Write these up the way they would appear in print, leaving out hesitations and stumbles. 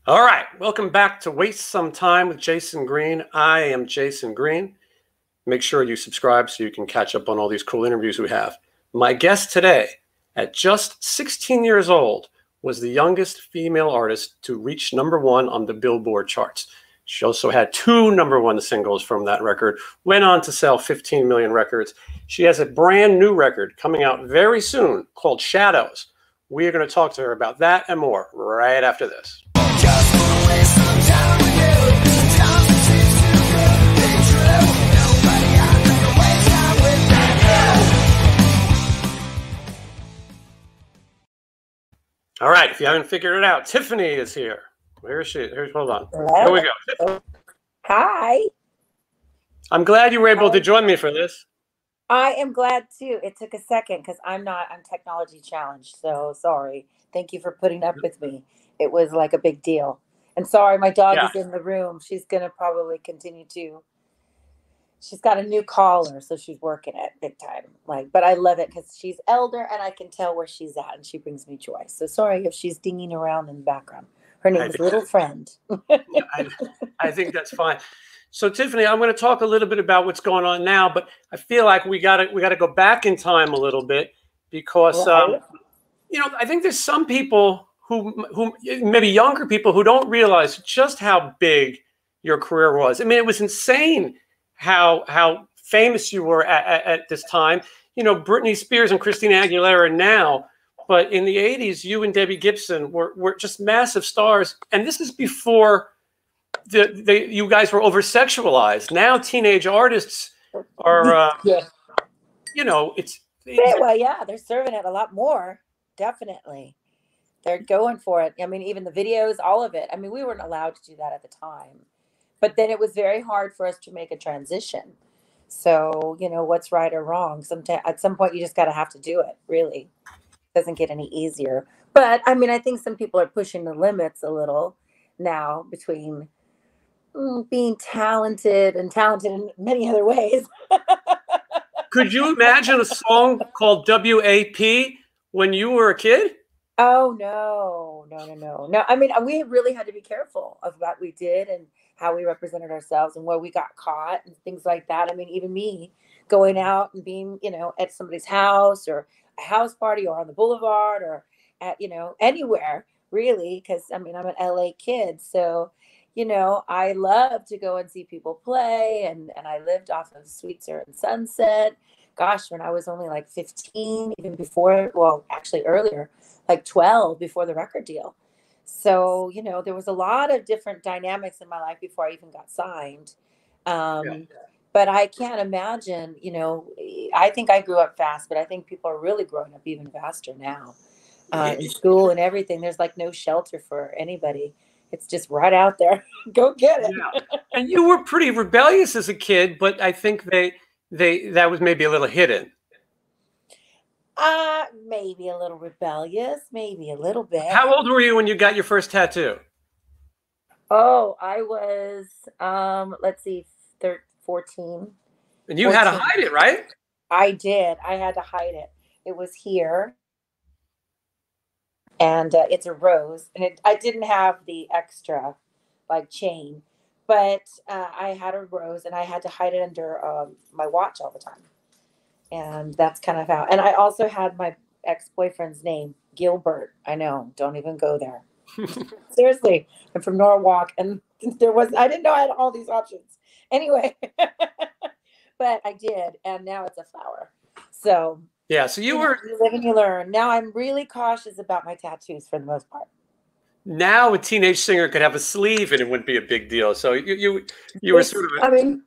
All right, welcome back to Waste Some Time with Jason Green. I am Jason Green. Make sure you subscribe so you can catch up on all these cool interviews we have. My guest today, at just 16 years old, was the youngest female artist to reach #1 on the Billboard charts. She also had 2 #1 singles from that record, went on to sell 15 million records. She has a brand new record coming out very soon called Shadows. We are going to talk to her about that and more right after this. Just wanna waste some time with you. Sometimes it seems too good to be true. Nobody out there to waste time with you. All right, if you haven't figured it out, Tiffany is here. Where is she? Hold on. Hello. Here we go. Hi. I'm glad you were able to join me for this. I am glad too. It took a second because I'm technology challenged. So sorry. Thank you for putting up with me. It was like a big deal. And sorry, my dog is in the room. She's going to probably continue to. She's got a new collar, so she's working it big time. But I love it because she's elder and I can tell where she's at and she brings me joy. So sorry if she's dinging around in the background. Her name is Little Friend. I think that's fine. So Tiffany, I'm going to talk a little bit about what's going on now, but I feel like we got to go back in time a little bit because I think there's some people who maybe younger people who don't realize just how big your career was. I mean, it was insane how famous you were at this time. You know, Britney Spears and Christina Aguilera now, but in the 80s, you and Debbie Gibson were just massive stars. And this is before you guys were over-sexualized. Now teenage artists are, they're serving it a lot more. Definitely. They're going for it. I mean, even the videos, all of it. I mean, we weren't allowed to do that at the time. But then it was very hard for us to make a transition. So, what's right or wrong? At some point, you just got to have to do it, really. It doesn't get any easier. But, I mean, I think some people are pushing the limits a little now between being talented and talented in many other ways. Could you imagine a song called WAP when you were a kid? Oh, no. I mean, we really had to be careful of what we did and how we represented ourselves and where we got caught and things like that. I mean, even me going out and being, at somebody's house or a house party or on the boulevard or at, anywhere really. Because, I mean, I'm an LA kid. So, I love to go and see people play. And I lived off of Sweetser and Sunset. Gosh, when I was only like 15, even before, well, actually earlier, like 12 before the record deal. So, there was a lot of different dynamics in my life before I even got signed. But I can't imagine, I think I grew up fast, but I think people are really growing up even faster now in school and everything. There's like no shelter for anybody. It's just right out there. Go get it. Yeah. And you were pretty rebellious as a kid, but I think that was maybe a little hidden. Maybe a little rebellious, maybe a little bit. How old were you when you got your first tattoo? Oh, I was, let's see, 14. And you 14. Had to hide it, right? I did. I had to hide it. It was here. And it's a rose. And I didn't have the extra, chain. But I had a rose, and I had to hide it under my watch all the time. And that's kind of how. And I also had my ex-boyfriend's name, Gilbert. I know. Don't even go there. Seriously. I'm from Norwalk, and I didn't know I had all these options. Anyway. But I did, and now it's a flower. So. Yeah, so you live and you learn. Now I'm really cautious about my tattoos for the most part. Now a teenage singer could have a sleeve and it wouldn't be a big deal. So you were sort of. I mean,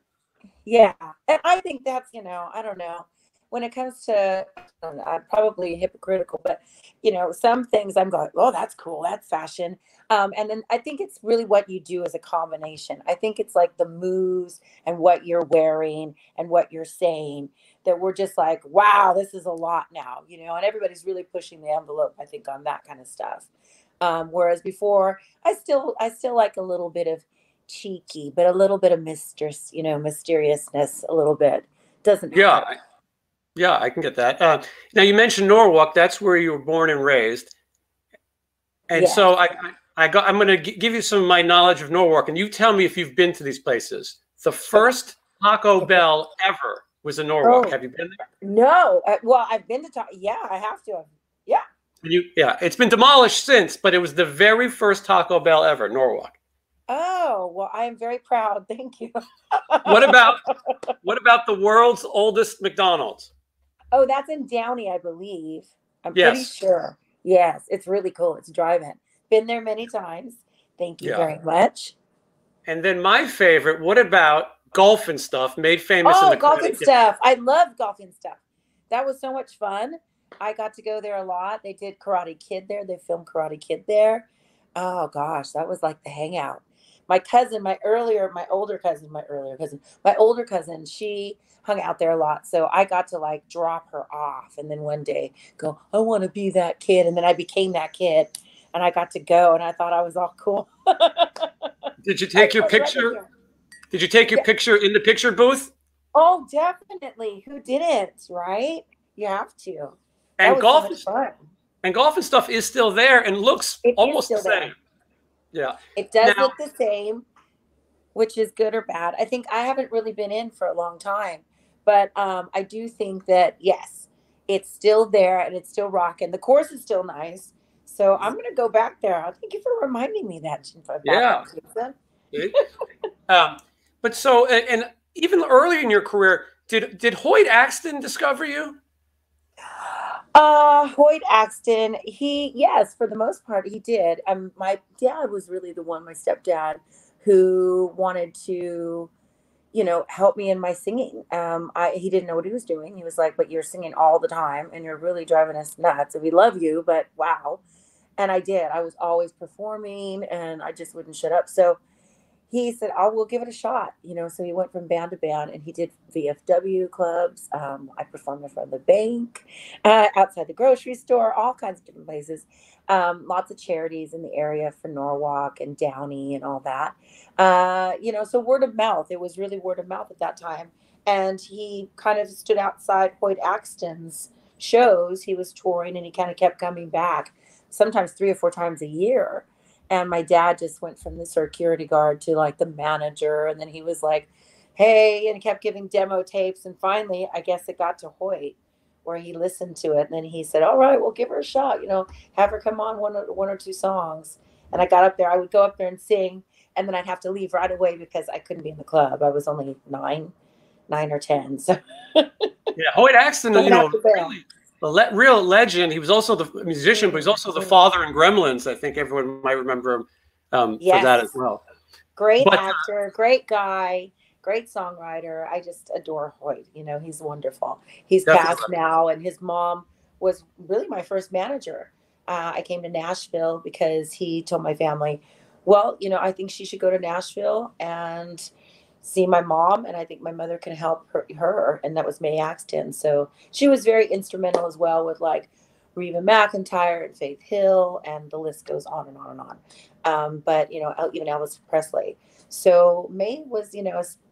yeah, and I think that's I don't know. When it comes to, I'm probably hypocritical, but some things I'm going, oh, that's cool, that's fashion. And then I think it's really what you do as a combination. I think it's like the moves and what you're wearing and what you're saying that we're just like, wow, this is a lot now, and everybody's really pushing the envelope, I think, on that kind of stuff. Whereas before, I still like a little bit of cheeky, but a little bit of mysteriousness, a little bit. Doesn't hurt. Yeah, I can get that. Now you mentioned Norwalk. That's where you were born and raised. And so I'm going to give you some of my knowledge of Norwalk, and you tell me if you've been to these places. The first Taco Bell ever was in Norwalk. Oh, Have you been there? no. Well, I've been to yeah, I have to. Yeah. Yeah, it's been demolished since, but it was the very first Taco Bell ever, Norwalk. Oh, well, I am very proud. Thank you. What about the world's oldest McDonald's? Oh, that's in Downey, I believe. I'm pretty Yes. sure. Yes, it's really cool. It's a drive-in. Been there many times. Thank you very much. And then my favorite, what about Golf and Stuff, made famous in the Golf and Stuff. I love Golf and Stuff. That was so much fun. I got to go there a lot. They did Karate Kid there. They filmed Karate Kid there. Oh gosh, that was like the hangout. My cousin, my older cousin, she hung out there a lot. So I got to like drop her off and then one day go, I want to be that kid. And then I became that kid and I got to go and I thought I was all cool. Did you take your picture? Did you take your picture in the picture booth? Oh, definitely. Who didn't, right? You have to. And Golf and Stuff is still there and looks almost the same. Yeah. It does look the same, which is good or bad. I think I haven't really been in for a long time, but I do think that, yes, it's still there and it's still rocking. The course is still nice. So I'm going to go back there. Thank you for reminding me that. Yeah. But so, and even early in your career, did Hoytaxton discover you? Hoytaxton, yes, for the most part, he did. My dad was really the one, my stepdad, who wanted to, help me in my singing. He didn't know what he was doing. He was like, but you're singing all the time and you're really driving us nuts. And we love you, but wow. And I did. I was always performing and I just wouldn't shut up. So he said, we'll give it a shot. So he went from band to band and he did VFW clubs. I performed in front of the bank, outside the grocery store, all kinds of different places. Lots of charities in the area for Norwalk and Downey and all that. So word of mouth, it was really word of mouth at that time. And he kind of stood outside Hoytaxton's shows. He was touring and he kind of kept coming back, sometimes 3 or 4 times a year. And my dad just went from the security guard to like the manager. And then he was like, hey, and he kept giving demo tapes. And finally, I guess it got to Hoyt where he listened to it. And then he said, all right, we'll give her a shot, have her come on one or two songs. And I got up there. I would go up there and sing. And then I'd have to leave right away because I couldn't be in the club. I was only 9 or 10. So yeah, Hoytaxton, really, a real legend. He was also the musician, but he's also the father in Gremlins. I think everyone might remember him for that as well. Great actor, great guy, great songwriter. I just adore Hoyt. He's wonderful. He's passed now, and his mom was really my first manager. I came to Nashville because he told my family, well, I think she should go to Nashville and see my mom, and I think my mother can help her, and that was Mae Axton. So she was very instrumental as well with like Reba McEntire and Faith Hill, and the list goes on and on and on. But even Elvis Presley. So Mae was,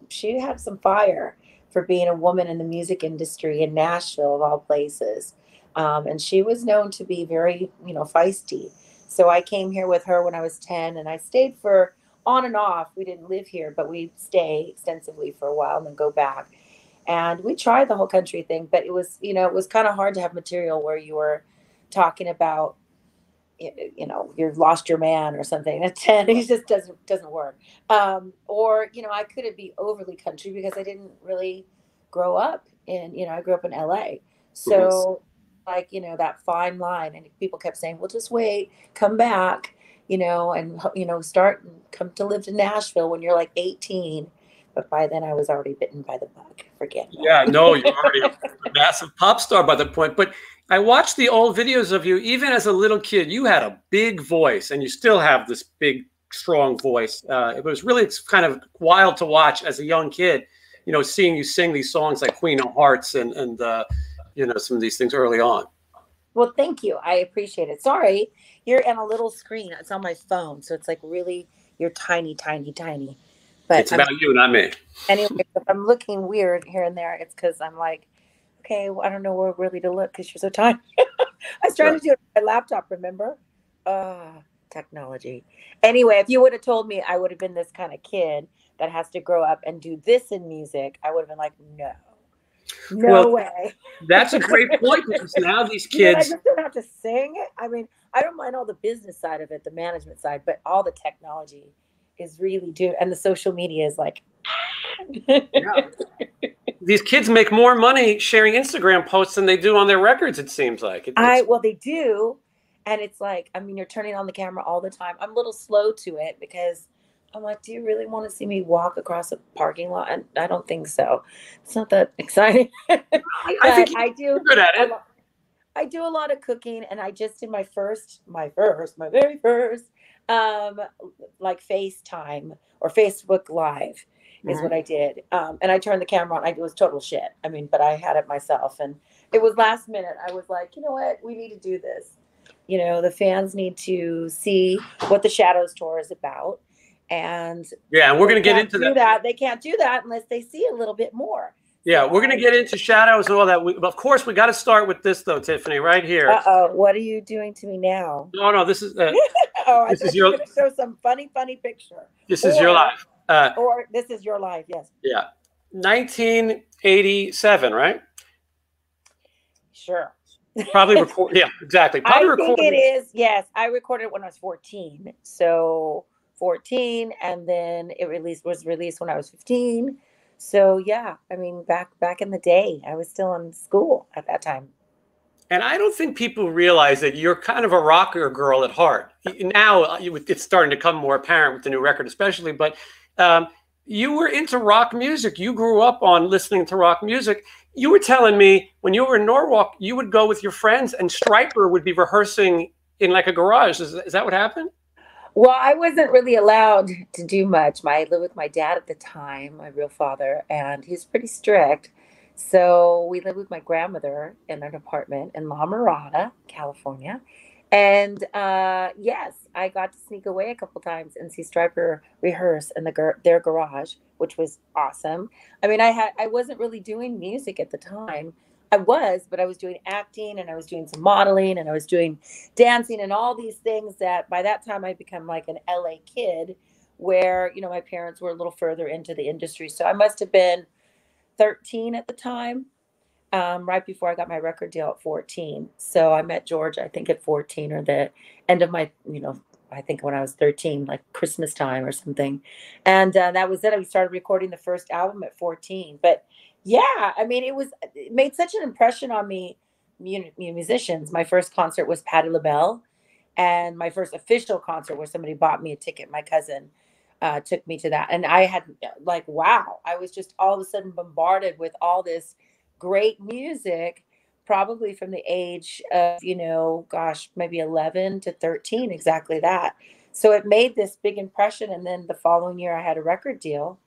she had some fire for being a woman in the music industry in Nashville of all places, and she was known to be very, feisty. So I came here with her when I was 10, and I stayed for on and off. We didn't live here, but we'd stay extensively for a while and then go back. And we tried the whole country thing, but it was, it was kind of hard to have material where you were talking about, you've lost your man or something at 10. It just doesn't work. Or, I couldn't be overly country because I didn't really grow up I grew up in LA. So like, that fine line, and people kept saying, well, just wait, come back. Start and come to live in Nashville when you're like 18. But by then I was already bitten by the bug. Forget that. Yeah, no, you're already a massive pop star by that point. But I watched the old videos of you, even as a little kid. You had a big voice, and you still have this big, strong voice. It was really kind of wild to watch as a young kid, seeing you sing these songs like Queen of Hearts and some of these things early on. Well, thank you. I appreciate it. Sorry, you're on a little screen. It's on my phone. So it's like really, you're tiny, tiny, tiny. But it's about you, not me. Anyway, if I'm looking weird here and there, it's because I'm like, okay, well, I don't know where really to look because you're so tiny. I was trying to do it on my laptop, remember? technology. Anyway, if you would have told me I would have been this kind of kid that has to grow up and do this in music, I would have been like, no, no Well, way. that's a great point, because now these You mean I kids. just don't have to sing? I mean, I don't mind all the business side of it, the management side, but all the technology is really do, and the social media is like, Yeah. These kids make more money sharing Instagram posts than they do on their records, it seems like. well, they do. And it's like, I mean, you're turning on the camera all the time. I'm a little slow to it because I'm like, do you really want to see me walk across a parking lot? And I don't think so. It's not that exciting. I But think I do you're good at a it. lot. I do a lot of cooking, and I just did my very first, um, like FaceTime or Facebook Live is Mhm. what I did. And I turned the camera on. It was total shit. I mean, but I had it myself, and it was last minute. I was like, you know what? We need to do this. You know, the fans need to see what the Shadows Tour is about, and Yeah, and we're they going to get can't into do that. that. They can't do that unless they see a little bit more. Yeah, So we're going to get into shadows and all that. But of course, we got to start with this, though, Tiffany, right here. What are you doing to me now? No, this is Oh, I this is thought you were your going to show some funny picture. this is your life. Or this is your life, yes. Yeah, 1987, right? Sure. Probably record. Yeah, exactly. Probably I think recorded. it is. Yes, I recorded it when I was 14. So 14, and then it was released when I was 15. So yeah, I mean, back in the day, I was still in school at that time. And I don't think people realize that you're kind of a rocker girl at heart. Now it's starting to come more apparent with the new record, especially. But you were into rock music. You grew up on listening to rock music. You were telling me when you were in Norwalk, you would go with your friends, and Stryper would be rehearsing in like a garage. Is that what happened? Well, I wasn't really allowed to do much. I lived with my dad at the time, my real father, and he's pretty strict. So we lived with my grandmother in an apartment in La Mirada, California. And yes, I got to sneak away a couple times and see Stryper rehearse in their garage, which was awesome. I mean, I wasn't really doing music at the time. I was, but I was doing acting, and I was doing some modeling, and I was doing dancing and all these things that by that time I'd become like an LA kid where, my parents were a little further into the industry. So I must have been 13 at the time, right before I got my record deal at 14. So I met George, I think at 14, or the end of my, I think when I was 13, like Christmas time or something. And that was it. We started recording the first album at 14. But yeah, I mean, it made such an impression on me, musicians. My first concert was Patti LaBelle, and my first official concert where somebody bought me a ticket. My cousin took me to that. And I had like, wow, I was just all of a sudden bombarded with all this great music, probably from the age of, gosh, maybe 11 to 13, exactly that. So it made this big impression. And then the following year, I had a record deal.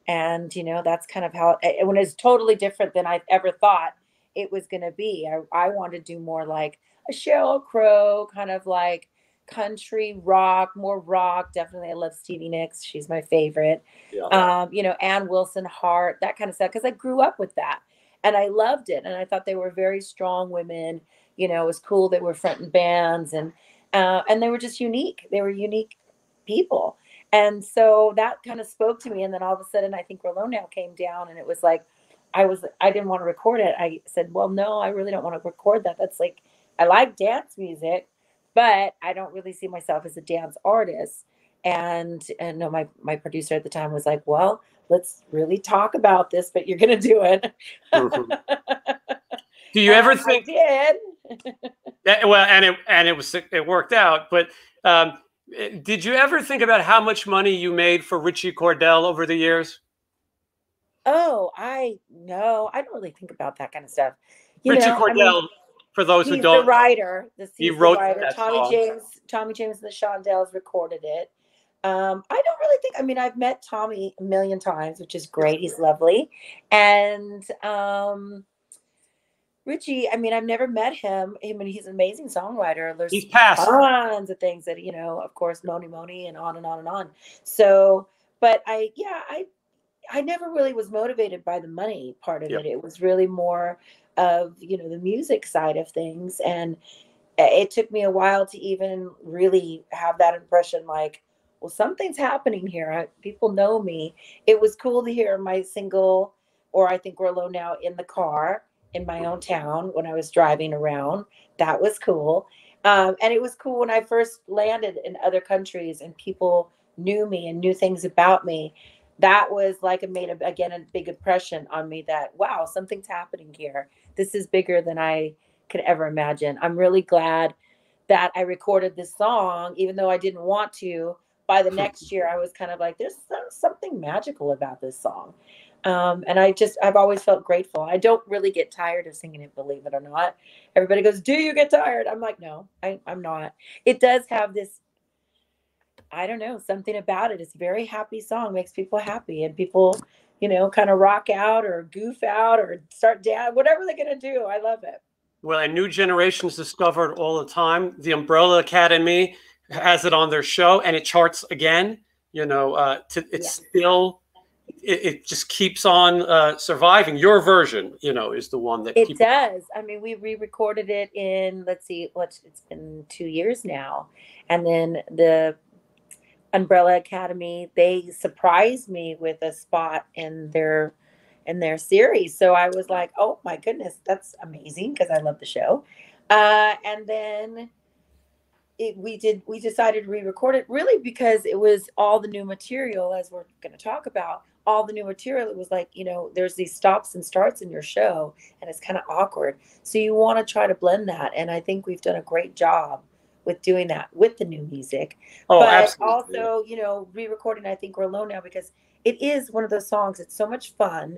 And, that's kind of how it was totally different than I ever thought it was going to be. I wanted to do more like a Sheryl Crow, kind of like country rock, more rock. Definitely. I love Stevie Nicks. She's my favorite. Yeah. Ann Wilson Hart, that kind of stuff. Cause I grew up with that and I loved it. And I thought they were very strong women. It was cool. They were fronting bands, and they were just unique. They were unique people. And so that kind of spoke to me. And then all of a sudden, I think Rollo Now came down, and it was like, I didn't want to record it. I said, well, no, I really don't want to record that. That's like, I like dance music, but I don't really see myself as a dance artist. And no, my producer at the time was like, well, let's really talk about this, but you're going to do it. Mhm. Do you ever think? I did. Well, it worked out. But did you ever think about how much money you made for Richie Cordell over the years? Oh, no, I don't really think about that kind of stuff. Richie I mean, Cordell, for those who he's the don't, writer. he He's the wrote writer. that Tommy song. James and the Shondells recorded it. I don't really think. I mean, I've met Tommy a million times, which is great. He's lovely, and Richie. I mean, I've never met him. I mean, he's an amazing songwriter. He's There's passed. tons of things that of course, Moni Moni, and on and on and on. So, but I never really was motivated by the money part of Yep. it. It was really more of, the music side of things. And it took me a while to even really have that impression, like, well, something's happening here. People know me. It was cool to hear my single, or I think we're alone now, in the car in my own town when I was driving around. That was cool. And it was cool when I first landed in other countries and people knew me and knew things about me. That was like, it made again a big impression on me that, wow, something's happening here. This is bigger than I could ever imagine. I'm really glad that I recorded this song, even though I didn't want to. By the next year, I was kind of like, there's something magical about this song. And I've always felt grateful. I don't really get tired of singing it, believe it or not. Everybody goes, do you get tired? I'm like, no, I'm not. It does have this, I don't know, something about it. It's a very happy song, makes people happy, and people, kind of rock out or goof out or start down, whatever they're going to do. I love it. Well, and new generations discover it all the time. The Umbrella Academy has it on their show, and it charts again. Still, it just keeps on surviving. Your version, is the one that it does. I mean, we re-recorded it in, let's see, it's been 2 years now, and then the Umbrella Academy, they surprised me with a spot in their series. So I was like, oh my goodness, that's amazing, because I love the show. And then we decided to re-record it, really because it was all the new material, as we're going to talk about. All the new material, it was like, there's these stops and starts in your show, and it's kind of awkward. So you want to try to blend that. And I think we've done a great job with doing that with the new music. Oh, but absolutely. Also, re-recording I Think We're Alone Now, because it is one of those songs. It's so much fun.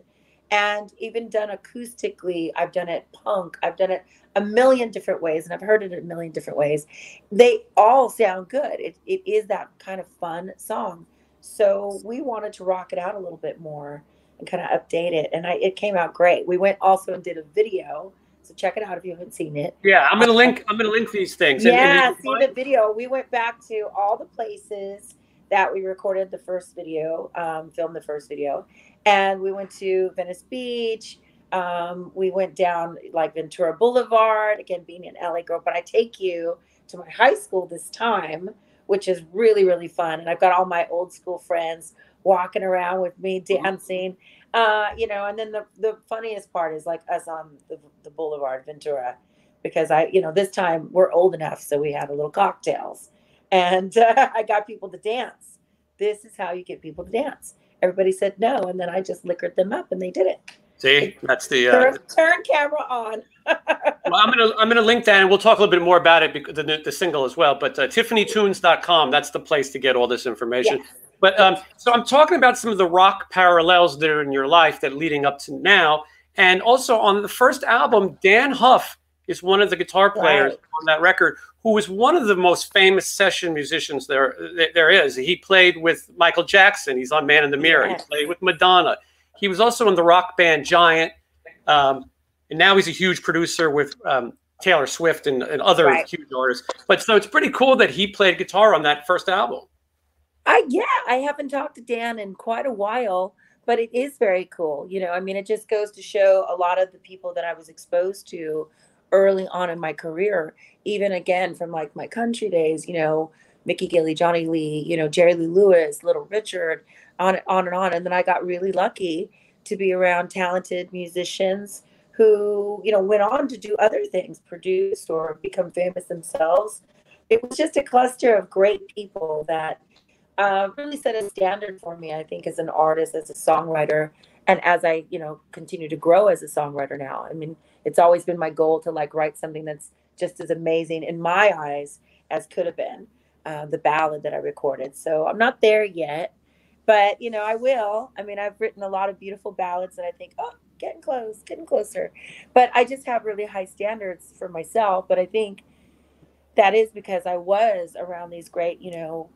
And even done acoustically, I've done it punk, I've done it a million different ways, and I've heard it a million different ways. They all sound good. It is that kind of fun song. So we wanted to rock it out a little bit more and kind of update it. And it came out great. We went also and did a video. So check it out if you haven't seen it. Yeah, I'm gonna link these things. Yeah, see the video. We went back to all the places that we recorded the first video, filmed the first video, and we went to Venice Beach. We went down like Ventura Boulevard, again being an LA girl, but I take you to my high school this time, which is really, really fun. And I've got all my old school friends walking around with me, dancing. And then the funniest part is like us on the Boulevard, Ventura, because this time we're old enough, so we had a little cocktails, and I got people to dance. This is how you get people to dance. Everybody said no, and then I just liquored them up, and they did it. See, that's the turn camera on. Well, I'm gonna link that, and we'll talk a little bit more about it, the single as well. But TiffanyTunes.com, that's the place to get all this information. Yes. But so I'm talking about some of the rock parallels that are in your life that leading up to now, and also on the first album, Dan Huff is one of the guitar players on that record, who was one of the most famous session musicians there is. He played with Michael Jackson. He's on Man in the Mirror. Yes. He played with Madonna. He was also in the rock band Giant. And now he's a huge producer with Taylor Swift and other huge artists. But so it's pretty cool that he played guitar on that first album. I haven't talked to Dan in quite a while, but it is very cool. It just goes to show a lot of the people that I was exposed to early on in my career, even again from like my country days, Mickey Gilley, Johnny Lee, Jerry Lee Lewis, Little Richard, on and on. And then I got really lucky to be around talented musicians who, went on to do other things, produce or become famous themselves. It was just a cluster of great people that really set a standard for me, I think, as an artist, as a songwriter, and as I, continue to grow as a songwriter now. I mean, it's always been my goal to like write something that's just as amazing in my eyes as could have been the ballad that I recorded. So I'm not there yet, but I will. I mean, I've written a lot of beautiful ballads that I think, oh, getting closer. But I just have really high standards for myself. But I think that is because I was around these great,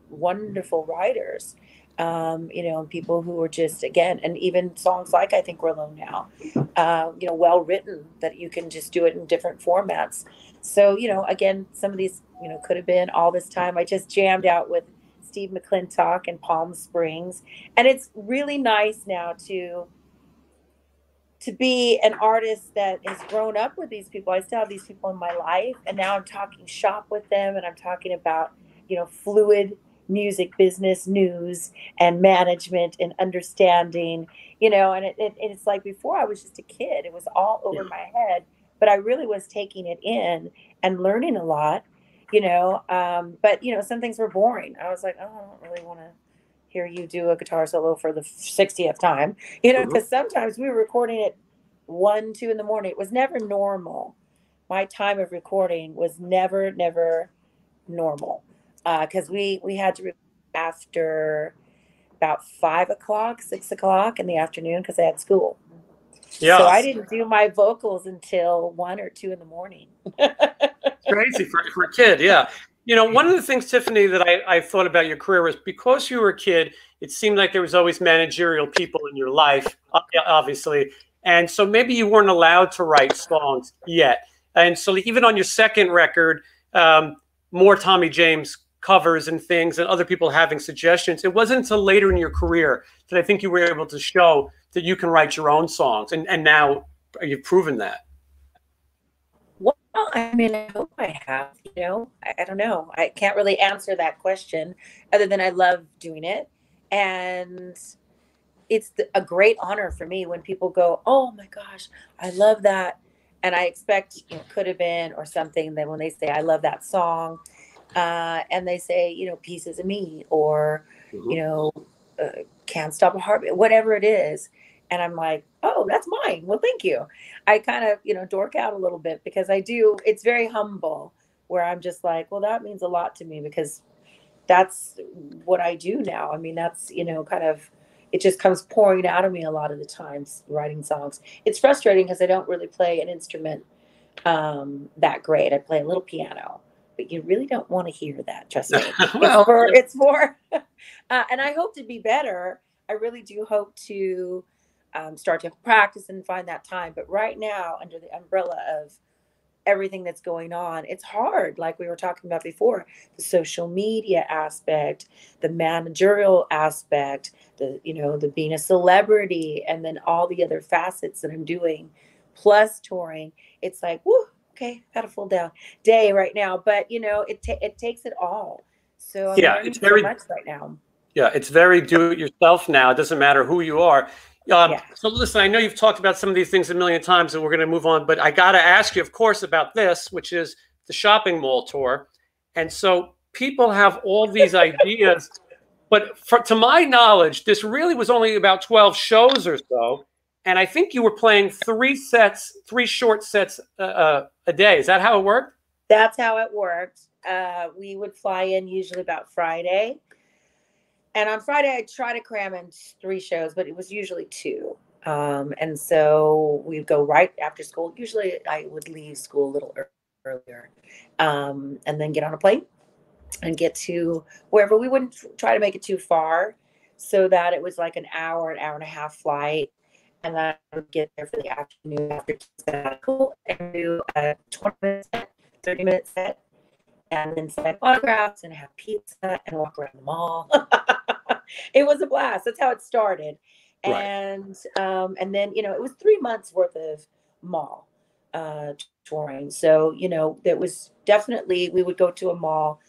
wonderful writers, and people who were just, again, and even songs like I Think We're Alone Now, well written, that you can just do it in different formats. So, again, some of these, could have been All This Time. I just jammed out with Steve McClintock in Palm Springs. And it's really nice now to to be an artist that has grown up with these people. I still have these people in my life, and now I'm talking shop with them, and I'm talking about, fluid music business news and management and understanding, and it's like before I was just a kid. It was all over my head, but I really was taking it in and learning a lot, but some things were boring. I was like, oh, I don't really want to hear you do a guitar solo for the 60th time, because sometimes we were recording at 1, 2 in the morning. It was never normal. My time of recording was never normal, because we had to record after about 5 o'clock, 6 o'clock in the afternoon, because I had school. Yeah. So I didn't do my vocals until 1 or 2 in the morning. Crazy for a kid. Yeah. One of the things, Tiffany, that I thought about your career was because you were a kid, it seemed like there was always managerial people in your life, obviously. And so maybe you weren't allowed to write songs yet. And so even on your second record, more Tommy James covers and things and other people having suggestions, it wasn't until later in your career that I think you were able to show that you can write your own songs. And now you've proven that. Well, I mean, I hope I have, I don't know. I can't really answer that question other than I love doing it. And it's a great honor for me when people go, oh my gosh, I love that. And I expect could have been or something. Then when they say, I love that song, and they say, Pieces of Me or, Can't Stop a Heartbeat, whatever it is. And I'm like, oh, that's mine. Well, thank you. I kind of, dork out a little bit because it's very humble where I'm just like, well, that means a lot to me because that's what I do now. I mean, that's, kind of, it just comes pouring out of me a lot of the times writing songs. It's frustrating because I don't really play an instrument that great. I play a little piano, but you really don't want to hear that. Trust me. Well, it's for and I hope to be better. I really do hope to start to practice and find that time. But right now, under the umbrella of everything that's going on, it's hard. Like we were talking about before, the social media aspect, the managerial aspect, the being a celebrity, and then all the other facets that I'm doing, plus touring. It's like, whoo, okay, got a full day right now. But it takes it all. So I'm learning so much right now. Yeah, it's very do it yourself now. It doesn't matter who you are. So listen, I know you've talked about some of these things a million times and we're going to move on, but I got to ask you, of course, about this, which is the shopping mall tour. And so people have all these ideas, but to my knowledge, this really was only about 12 shows or so. And I think you were playing 3 short sets a day. Is that how it worked? That's how it worked. We would fly in usually about Friday. And on Friday, I try to cram in 3 shows, but it was usually 2. And so we'd go right after school. Usually I would leave school a little earlier and then get on a plane and get to wherever. We wouldn't try to make it too far so that it was like an hour and a half flight. And then I would get there for the afternoon after school and do a 20-minute set, 30-minute set, and then sign autographs and have pizza and walk around the mall. It was a blast. That's how it started. And then, it was 3 months worth of mall touring. So, there was definitely, we would go to a mall,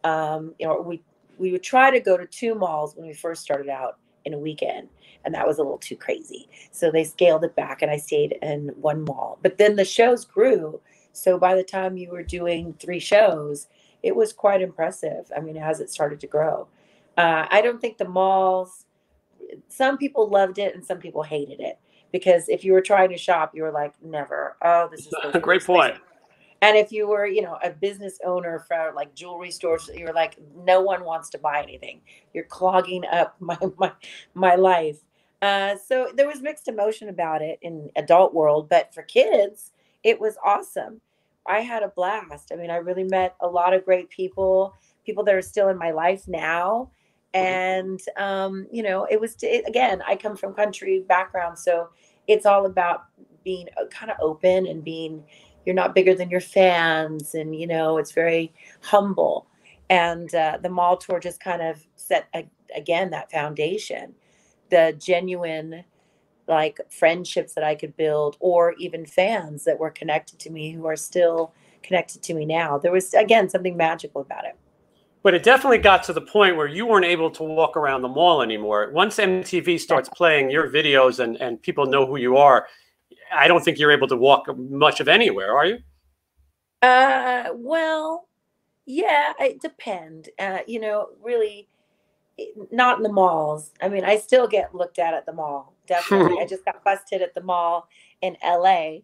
we would try to go to 2 malls when we first started out in a weekend. And that was a little too crazy. So they scaled it back and I stayed in 1 mall. But then the shows grew. So by the time you were doing 3 shows, it was quite impressive. I mean, as it started to grow. I don't think the malls, some people loved it and some people hated it. Because if you were trying to shop, you were like, never. Oh, this is a great point. And if you were, a business owner for like jewelry stores, you're like, no one wants to buy anything. You're clogging up my life. So there was mixed emotion about it in adult world, but for kids, it was awesome. I had a blast. I mean, I really met a lot of great people that are still in my life now. And, again, I come from country background, so it's all about being kind of open and you're not bigger than your fans. And, it's very humble. And the mall tour just kind of set, again, that foundation, the genuine like friendships that I could build, or even fans that were connected to me who are still connected to me now. There was, again, something magical about it. But it definitely got to the point where you weren't able to walk around the mall anymore. Once MTV starts playing your videos and people know who you are, I don't think you're able to walk much of anywhere, are you? Well, yeah, it depends. You know, really, not in the malls. I mean, I still get looked at the mall. Definitely. I just got busted at the mall in LA,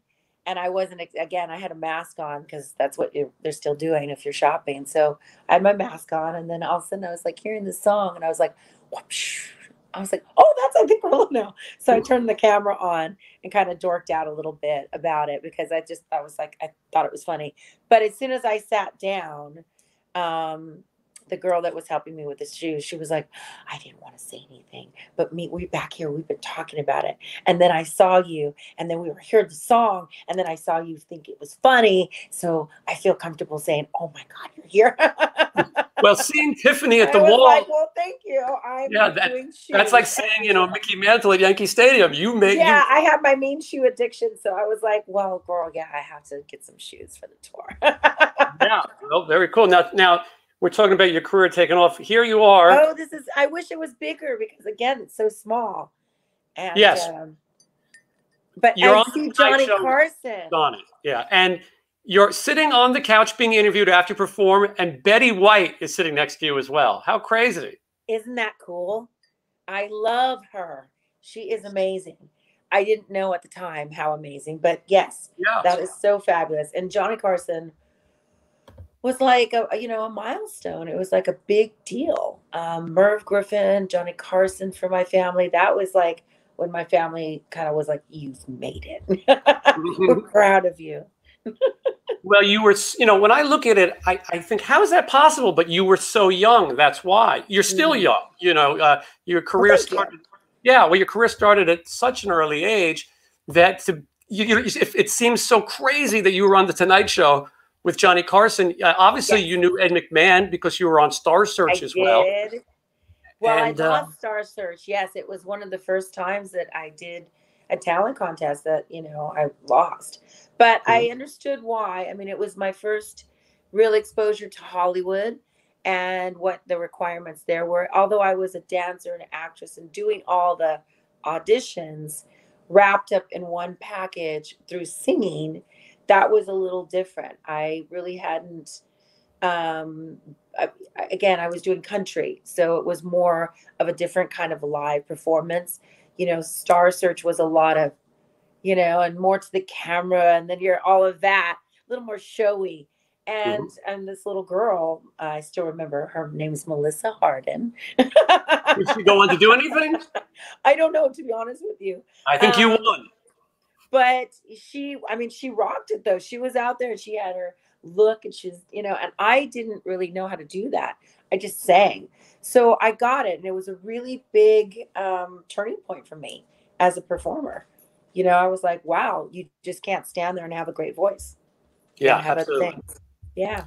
and I wasn't, again, I had a mask on because that's what they're still doing if you're shopping. So I had my mask on, and then all of a sudden I was like hearing this song, and I was like, whoosh. I was like, oh, that's I think we're now. So I turned the camera on and kind of dorked out a little bit about it because I was like, I thought it was funny. But as soon as I sat down, the girl that was helping me with the shoes, she was like, I didn't want to say anything, but we back here, we've been talking about it. And then I saw you, and then we were hearing the song, and then I saw you think it was funny. So I feel comfortable saying, oh my God, you're here. Well, seeing Tiffany at the I was wall. like, well, thank you. That's like saying, you know, Mickey Mantle at Yankee Stadium. Yeah, I have my mean shoe addiction. So I was like, well, girl, yeah, I have to get some shoes for the tour. Yeah, well, very cool. Now we're talking about your career taking off. Here you are. Oh, I wish it was bigger because, again, it's so small. And, yes. But you're I on see Johnny Carson. Johnny, yeah. And you're sitting on the couch being interviewed after you perform, and Betty White is sitting next to you as well. How crazy. Isn't that cool? I love her. She is amazing. I didn't know at the time how amazing, but yes, that is so fabulous. And Johnny Carson was like a milestone. It was like a big deal. Merv Griffin, Johnny Carson for my family. That was like when my family kind of was like, you've made it. We're proud of you. Well, you were, when I look at it, I think, how is that possible? But you were so young. That's why. You're still young. Your career started. Yeah, well, your career started at such an early age that it seems so crazy that you were on the Tonight Show with Johnny Carson. Obviously, you knew Ed McMahon because you were on Star Search as well. Well, I lost Star Search. Yes, it was one of the first times that I did a talent contest that, I lost. But I understood why. I mean, it was my first real exposure to Hollywood and what the requirements there were. Although I was a dancer and an actress and doing all the auditions wrapped up in one package through singing, that was a little different. I really hadn't, again, I was doing country. So it was more of a different kind of live performance. Star Search was a lot of, and more to the camera, and then you're all of that, a little more showy. And this little girl, I still remember her name's Melissa Hardin. Did she go on to do anything? I don't know, to be honest with you. I think you won. But she rocked it though. She was out there and she had her look, and she's, and I didn't really know how to do that. I just sang. So I got it. And it was a really big turning point for me as a performer. I was like, wow, you just can't stand there and have a great voice. Yeah, absolutely. Yeah.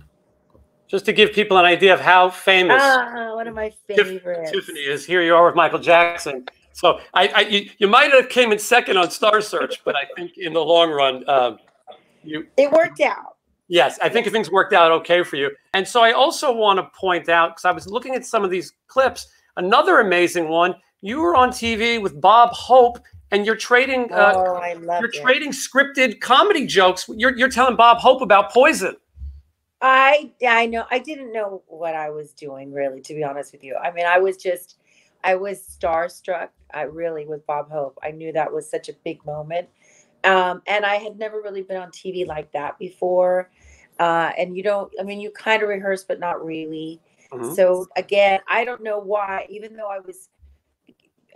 Just to give people an idea of how famous one of my favorites. Tiffany is. Here you are with Michael Jackson. So you might have came in second on Star Search, but I think in the long run, it worked out. Yes, I think things worked out okay for you. And so I also want to point out, because I was looking at some of these clips, another amazing one. You were on TV with Bob Hope, and you're trading. Trading scripted comedy jokes. You're telling Bob Hope about poison. I know. I didn't know what I was doing, really, to be honest with you. I mean, I was starstruck. With Bob Hope. I knew that was such a big moment. And I had never really been on TV like that before. And you kind of rehearse, but not really. So again, I don't know why, even though I was,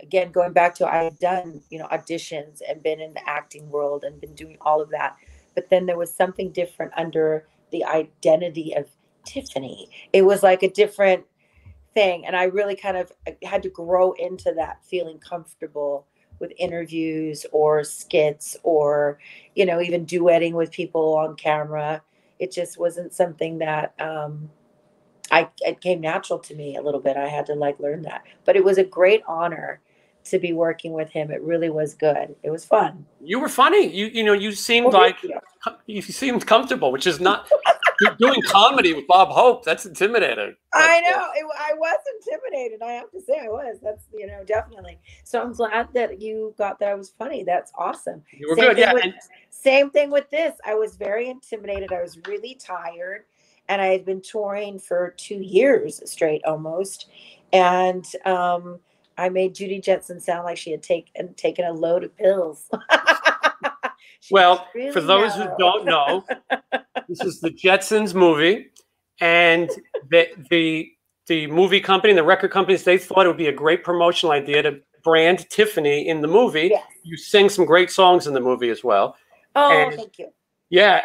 again, going back to, I had done, auditions and been in the acting world and been doing all of that. But then there was something different under the identity of Tiffany. It was like a different thing. And I really kind of had to grow into that, feeling comfortable with interviews or skits or, even duetting with people on camera. It just wasn't something that it came natural to me a little bit. I had to learn that. But it was a great honor to be working with him. It really was good. It was fun. You were funny. You seemed Well, like you seemed comfortable, which is not doing comedy with Bob Hope. That's intimidating. I know. I was intimidated. I have to say I was. That's, definitely. So I'm glad that you got that I was funny. That's awesome. You were good. Yeah. Same thing with this. I was very intimidated. I was really tired. And I had been touring for 2 years straight almost. And I made Judy Jetson sound like she had taken a load of pills. Well, for those who don't know, this is the Jetsons movie, and the movie company, the record companies, they thought it would be a great promotional idea to brand Tiffany in the movie. Yes. You sing some great songs in the movie as well. Oh, thank you. Yeah,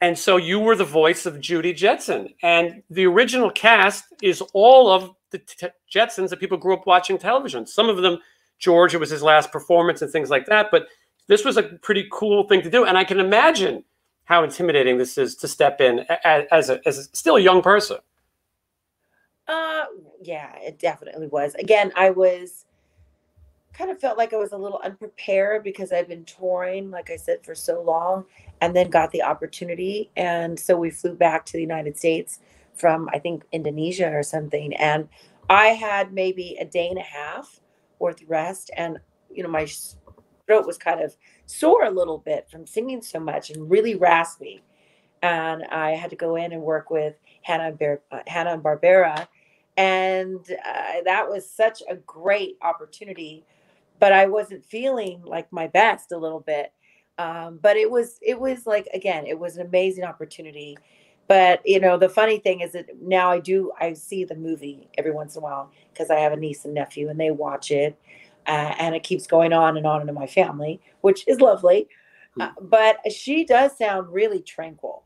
and so you were the voice of Judy Jetson, and the original cast is all of the Jetsons that people grew up watching television. Some of them, George, it was his last performance and things like that, but this was a pretty cool thing to do, and I can imagine how intimidating this is to step in as still a young person. Yeah, it definitely was. Again, I was kind of felt like I was a little unprepared because I've been touring, like I said, for so long, and then got the opportunity. And so we flew back to the United States from, I think, Indonesia or something. And I had maybe a day and a half worth of rest. And, my throat was kind of sore a little bit from singing so much and really raspy. And I had to go in and work with Hannah and Barbera. And that was such a great opportunity. But I wasn't feeling like my best a little bit. But it was like, again, it was an amazing opportunity. But, the funny thing is that now I see the movie every once in a while because I have a niece and nephew and they watch it. And it keeps going on and on into my family, which is lovely. But she does sound really tranquil.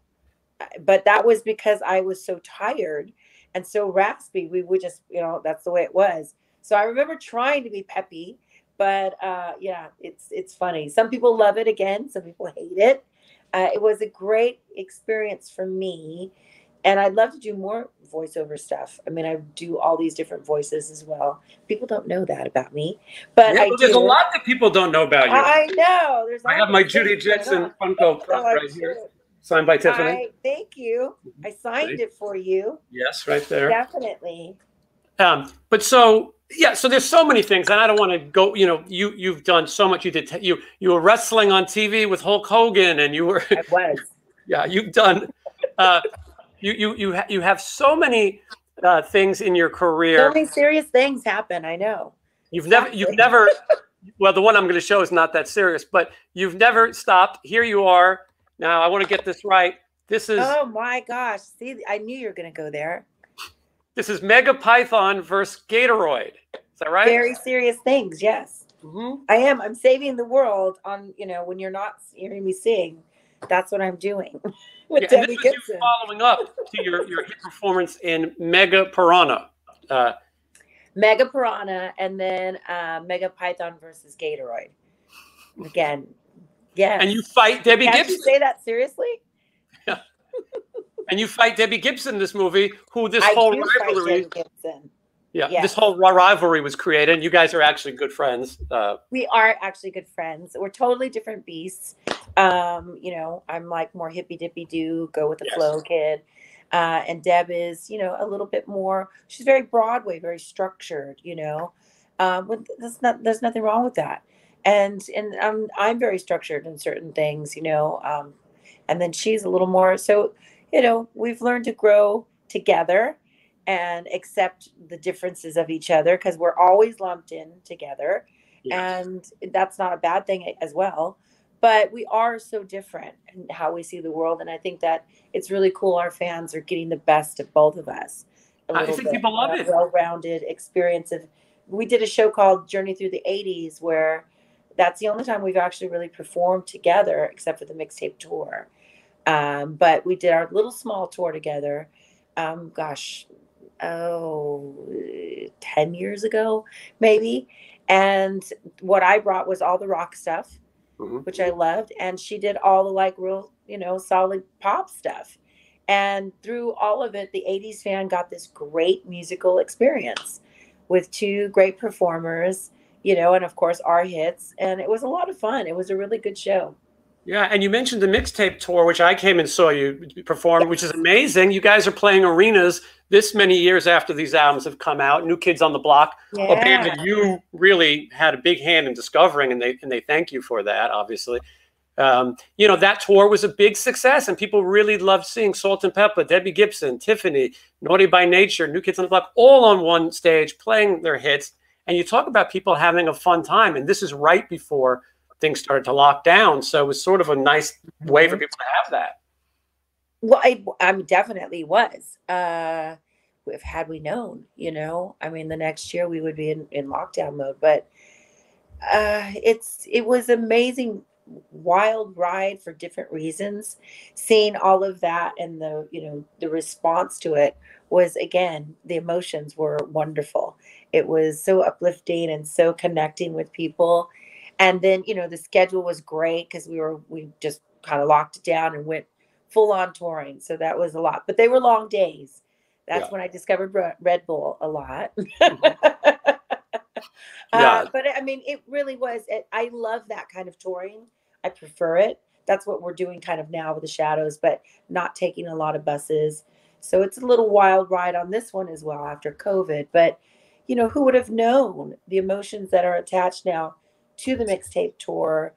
But that was because I was so tired and so raspy. We would just, that's the way it was. So I remember trying to be peppy. But yeah, it's funny. Some people love it again. Some people hate it. It was a great experience for me. And I'd love to do more voiceover stuff. I mean, I do all these different voices as well. People don't know that about me. But there's a lot that people don't know about you. I know. I have my Judy Jetson Funko Pop right here. Signed by Tiffany. Thank you. I signed it for you. Yes, right there. Definitely. But so there's so many things, and I don't want to go. You've done so much. You did. You were wrestling on TV with Hulk Hogan, and you were. I was. Yeah, you've done. You have so many things in your career. So many serious things happen. I know. You've never. Well, the one I'm going to show is not that serious, but you've never stopped. Here you are. Now I want to get this right. This is. Oh my gosh! See, I knew you were going to go there. This is Mega Python versus Gatoroid. Is that right? Very serious things. Yes, I am. I'm saving the world on. When you're not hearing me sing, that's what I'm doing. With Debbie Gibson. Following up to your hit performance in Mega Piranha. Mega Piranha, and then Mega Python versus Gatoroid. Again, yeah. And you fight Debbie Gibson. Can you say that seriously? Yeah. And you fight Debbie Gibson in this movie, who this whole rivalry. Yeah, this whole rivalry was created. And you guys are actually good friends. We are actually good friends. We're totally different beasts. I'm like more hippy dippy do, go with the flow kid. And Deb is, a little bit more. She's very Broadway, very structured. But there's nothing wrong with that. And I'm very structured in certain things. And then she's a little more. So, we've learned to grow together and accept the differences of each other because we're always lumped in together. Yes. And that's not a bad thing as well. But we are so different in how we see the world. And I think that it's really cool. Our fans are getting the best of both of us. I think people love it. Well-rounded experience of. We did a show called Journey Through the 80s where that's the only time we've actually really performed together except for the Mixtape Tour. But we did our little small tour together. 10 years ago, maybe. And what I brought was all the rock stuff, which I loved. And she did all the real, solid pop stuff. And through all of it, the 80s fan got this great musical experience with two great performers and of course our hits. And it was a lot of fun. It was a really good show. Yeah, and you mentioned the Mixtape Tour, which I came and saw you perform, which is amazing. You guys are playing arenas this many years after these albums have come out. New Kids on the Block, a band that you really had a big hand in discovering, and they thank you for that, obviously. That tour was a big success, and people really loved seeing Salt and Pepper, Debbie Gibson, Tiffany, Naughty by Nature, New Kids on the Block, all on one stage playing their hits. And you talk about people having a fun time, and this is right before things started to lock down. So it was sort of a nice way for people to have that. Well, I definitely was. If had we known, the next year we would be in lockdown mode. But it was amazing, wild ride for different reasons. Seeing all of that and the response to it was, again, the emotions were wonderful. It was so uplifting and so connecting with people. And then, the schedule was great because we just kind of locked it down and went full on touring. So that was a lot, but they were long days. That's when I discovered Red Bull a lot. But it really was. I love that kind of touring. I prefer it. That's what we're doing kind of now with the Shadows, but not taking a lot of buses. So it's a little wild ride on this one as well after COVID. But, who would have known the emotions that are attached now to the Mixtape Tour?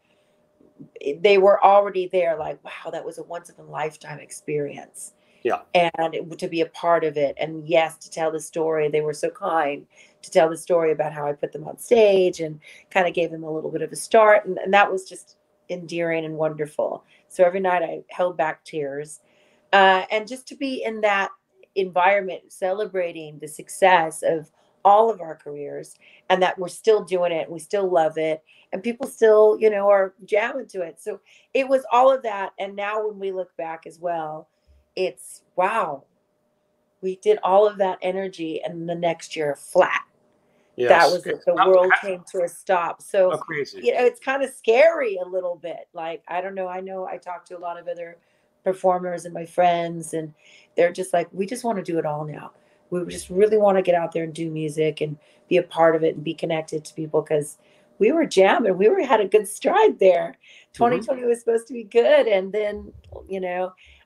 They were already there, like, wow, that was a once in a lifetime experience. Yeah. And to be a part of it. And yes, to tell the story. They were so kind to tell the story about how I put them on stage and kind of gave them a little bit of a start. And that was just endearing and wonderful. So every night I held back tears. And just to be in that environment, celebrating the success of all of our careers, and that we're still doing it, we still love it, and people still, are jamming to it. So it was all of that. And now when we look back as well, it's, wow, we did all of that energy, and the next year flat. Yes. That was it. The world came to a stop. So crazy. It's kind of scary a little bit. Like, I don't know. I know I talked to a lot of other performers and my friends, and they're just like, we just want to do it all now. We just really want to get out there and do music and be a part of it and be connected to people, because we were jamming. We had a good stride there. 2020 was supposed to be good. And then,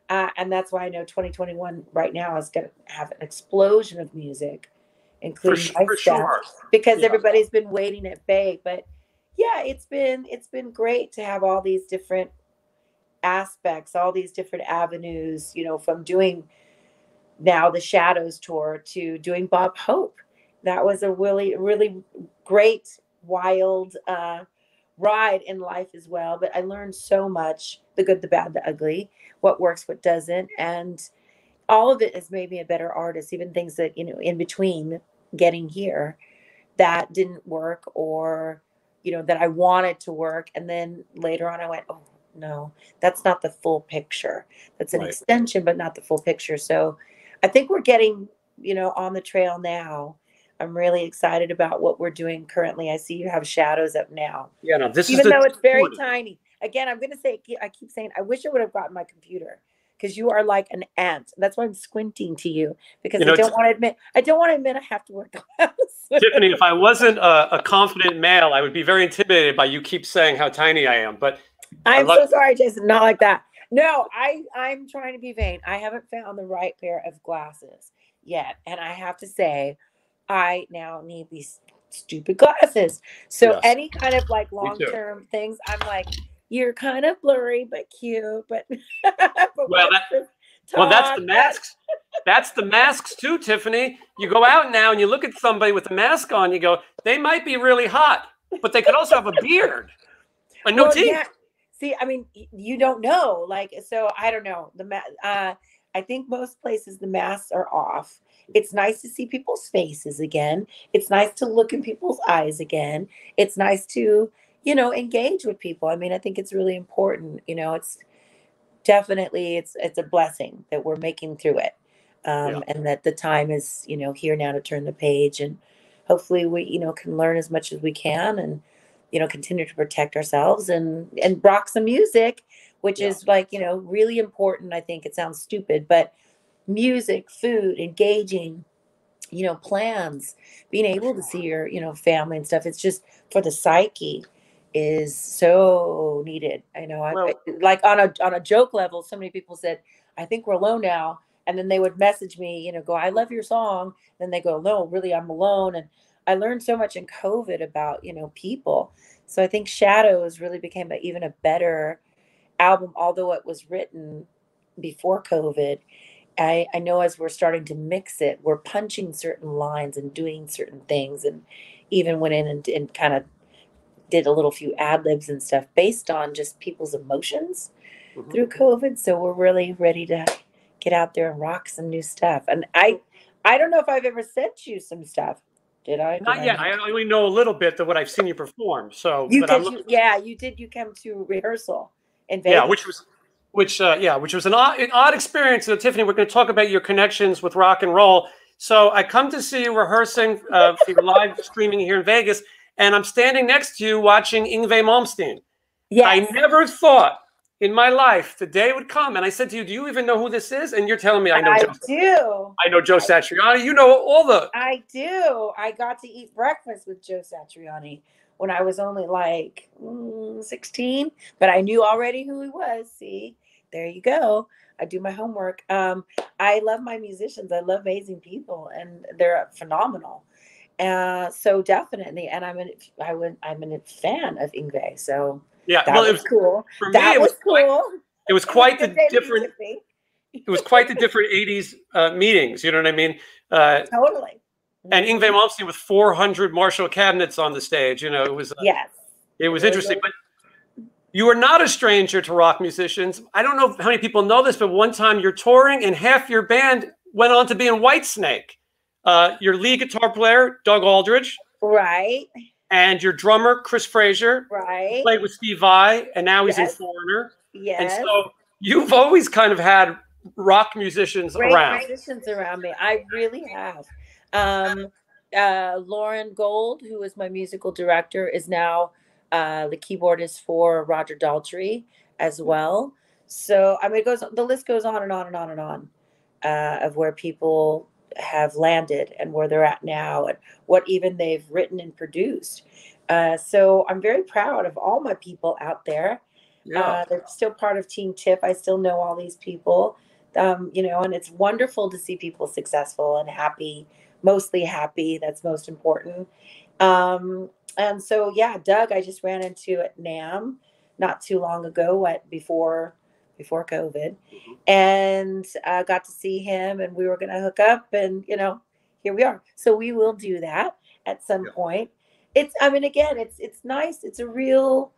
and that's why I know 2021 right now is going to have an explosion of music, including my stuff, because everybody's been waiting at bay. But yeah, it's been great to have all these different aspects, all these different avenues, from doing now the Shadows tour to doing Bob Hope. That was a really, really great, wild ride in life as well. But I learned so much, the good, the bad, the ugly, what works, what doesn't. And all of it has made me a better artist, even things that, in between getting here that didn't work, or, that I wanted to work. And then later on I went, oh, no, that's not the full picture. That's an extension, but not the full picture. So I think we're getting, on the trail now. I'm really excited about what we're doing currently. I see you have Shadows up now. Yeah, no, this even though it's very tiny. Again, I'm going to say, I keep saying, I wish I would have gotten my computer, because you are like an ant. That's why I'm squinting to you, because I don't want to admit I have to wear glasses. Tiffany, if I wasn't a confident male, I would be very intimidated by you keep saying how tiny I am. But I'm so sorry, Jason. Not like that. No, I'm trying to be vain. I haven't found the right pair of glasses yet. And I have to say, I now need these stupid glasses. So any kind of like long-term things, I'm like, you're kind of blurry, but cute. But, well, that's the masks. That's the masks too, Tiffany. You go out now and you look at somebody with a mask on, you go, they might be really hot, but they could also have a beard and no teeth. Yeah. See, I mean, you don't know. Like, so I don't know. I think most places the masks are off. It's nice to see people's faces again. It's nice to look in people's eyes again. It's nice to, engage with people. I mean, I think it's really important. It's definitely, it's a blessing that we're making through it. And that the time is, here now to turn the page, and hopefully we, can learn as much as we can, and, continue to protect ourselves and rock some music, which is like, really important. I think it sounds stupid, but music, food, engaging, plans, being able to see your, family and stuff. It's just for the psyche is so needed. I know Well, like on a joke level, so many people said, I think we're alone now. And then they would message me, go, I love your song. Then they go, no, really, I'm alone. And I learned so much in COVID about, people. So I think Shadows really became even a better album, although it was written before COVID. I know as we're starting to mix it, we're punching certain lines and doing certain things, and even went in and kind of did a little few ad libs and stuff based on just people's emotions through COVID. So we're really ready to get out there and rock some new stuff. And I don't know if I've ever sent you some stuff. Did I? not yet. I only know a little bit of what I've seen you perform. So, You but I'm you did. You came to rehearsal in Vegas. yeah, which was an odd experience. So, Tiffany, we're going to talk about your connections with rock and roll. So I come to see you rehearsing for your live streaming here in Vegas, and I'm standing next to you watching Yngwie Malmsteen. Yes. I never thought in my life the day would come, and I said to you, "Do you even know who this is?" And you're telling me, "I know." I do. I know Joe Satriani. You know all the. I do. I got to eat breakfast with Joe Satriani when I was only like 16, but I knew already who he was. See, there you go. I do my homework. I love my musicians. I love amazing people, and they're phenomenal. So definitely, and I'm a fan of Yngwie. So Yeah, that was cool. For me, That was cool. It was quite the different. It was quite the different '80s meetings. You know what I mean? Totally. And Yngwie Malmsteen with 400 Marshall cabinets on the stage. It was yes. It was interesting, but you are not a stranger to rock musicians. I don't know how many people know this, but one time you're touring and half your band went on to be in Whitesnake. Your lead guitar player, Doug Aldridge. Right. And your drummer, Chris Frazier. Right. Played with Steve Vai, and now he's in Foreigner. Yes. And so you've always kind of had rock musicians around. Great musicians around me. I really have. Lauren Gold, who is my musical director, is now the keyboardist for Roger Daltrey as well. So I mean, the list goes on and on and on and on of where people have landed and where they're at now and what even they've written and produced. So I'm very proud of all my people out there. Yeah. They're still part of Team TIFF. I still know all these people, and it's wonderful to see people successful and happy, mostly happy. That's most important. And so, yeah, Doug, I just ran into at NAMM not too long ago, before COVID, and I got to see him, and we were going to hook up, and here we are. So we will do that at some point. Again, it's nice. It's a real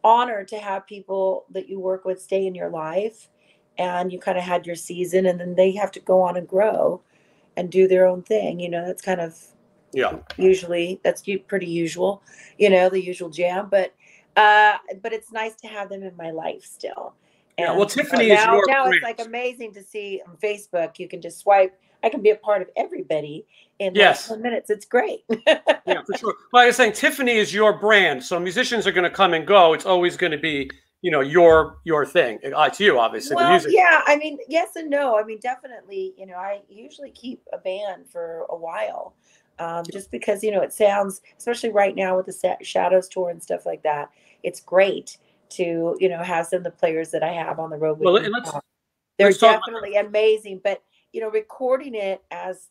honor to have people that you work with stay in your life, and you kind of had your season, and then they have to go on and grow and do their own thing. That's kind of usually that's pretty usual, the usual jam. But it's nice to have them in my life still. And well, Tiffany now is your it's like amazing to see on Facebook. You can just swipe. I can be a part of everybody in 10 minutes. It's great. Yeah, for sure. Well, I was saying Tiffany is your brand, so musicians are going to come and go. It's always going to be, your thing. It's you, obviously. Well, the music. Yeah. I mean, yes and no. I mean, definitely. I usually keep a band for a while, just because it sounds, especially right now with the Shadows tour and stuff like that. It's great to have some of the players that I have on the road with me. They're definitely amazing, but recording it as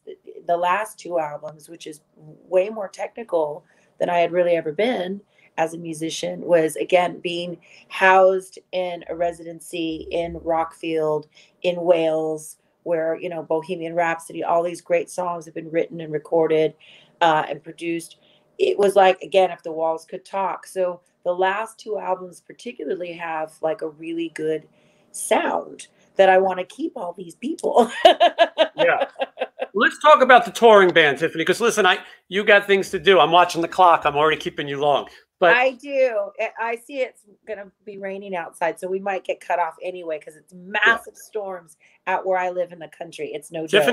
the last two albums, which is way more technical than I had really ever been as a musician, was again being housed in a residency in Rockfield in Wales, where Bohemian Rhapsody, all these great songs have been written and recorded and produced. It was like, again, if the walls could talk. So the last two albums particularly have like a really good sound that I want to keep all these people. Yeah. Let's talk about the touring band, Tiffany, because listen, you got things to do. I'm watching the clock. I'm already keeping you long. But I do. I see it's going to be raining outside, so we might get cut off anyway because it's massive storms out where I live in the country. It's no joke.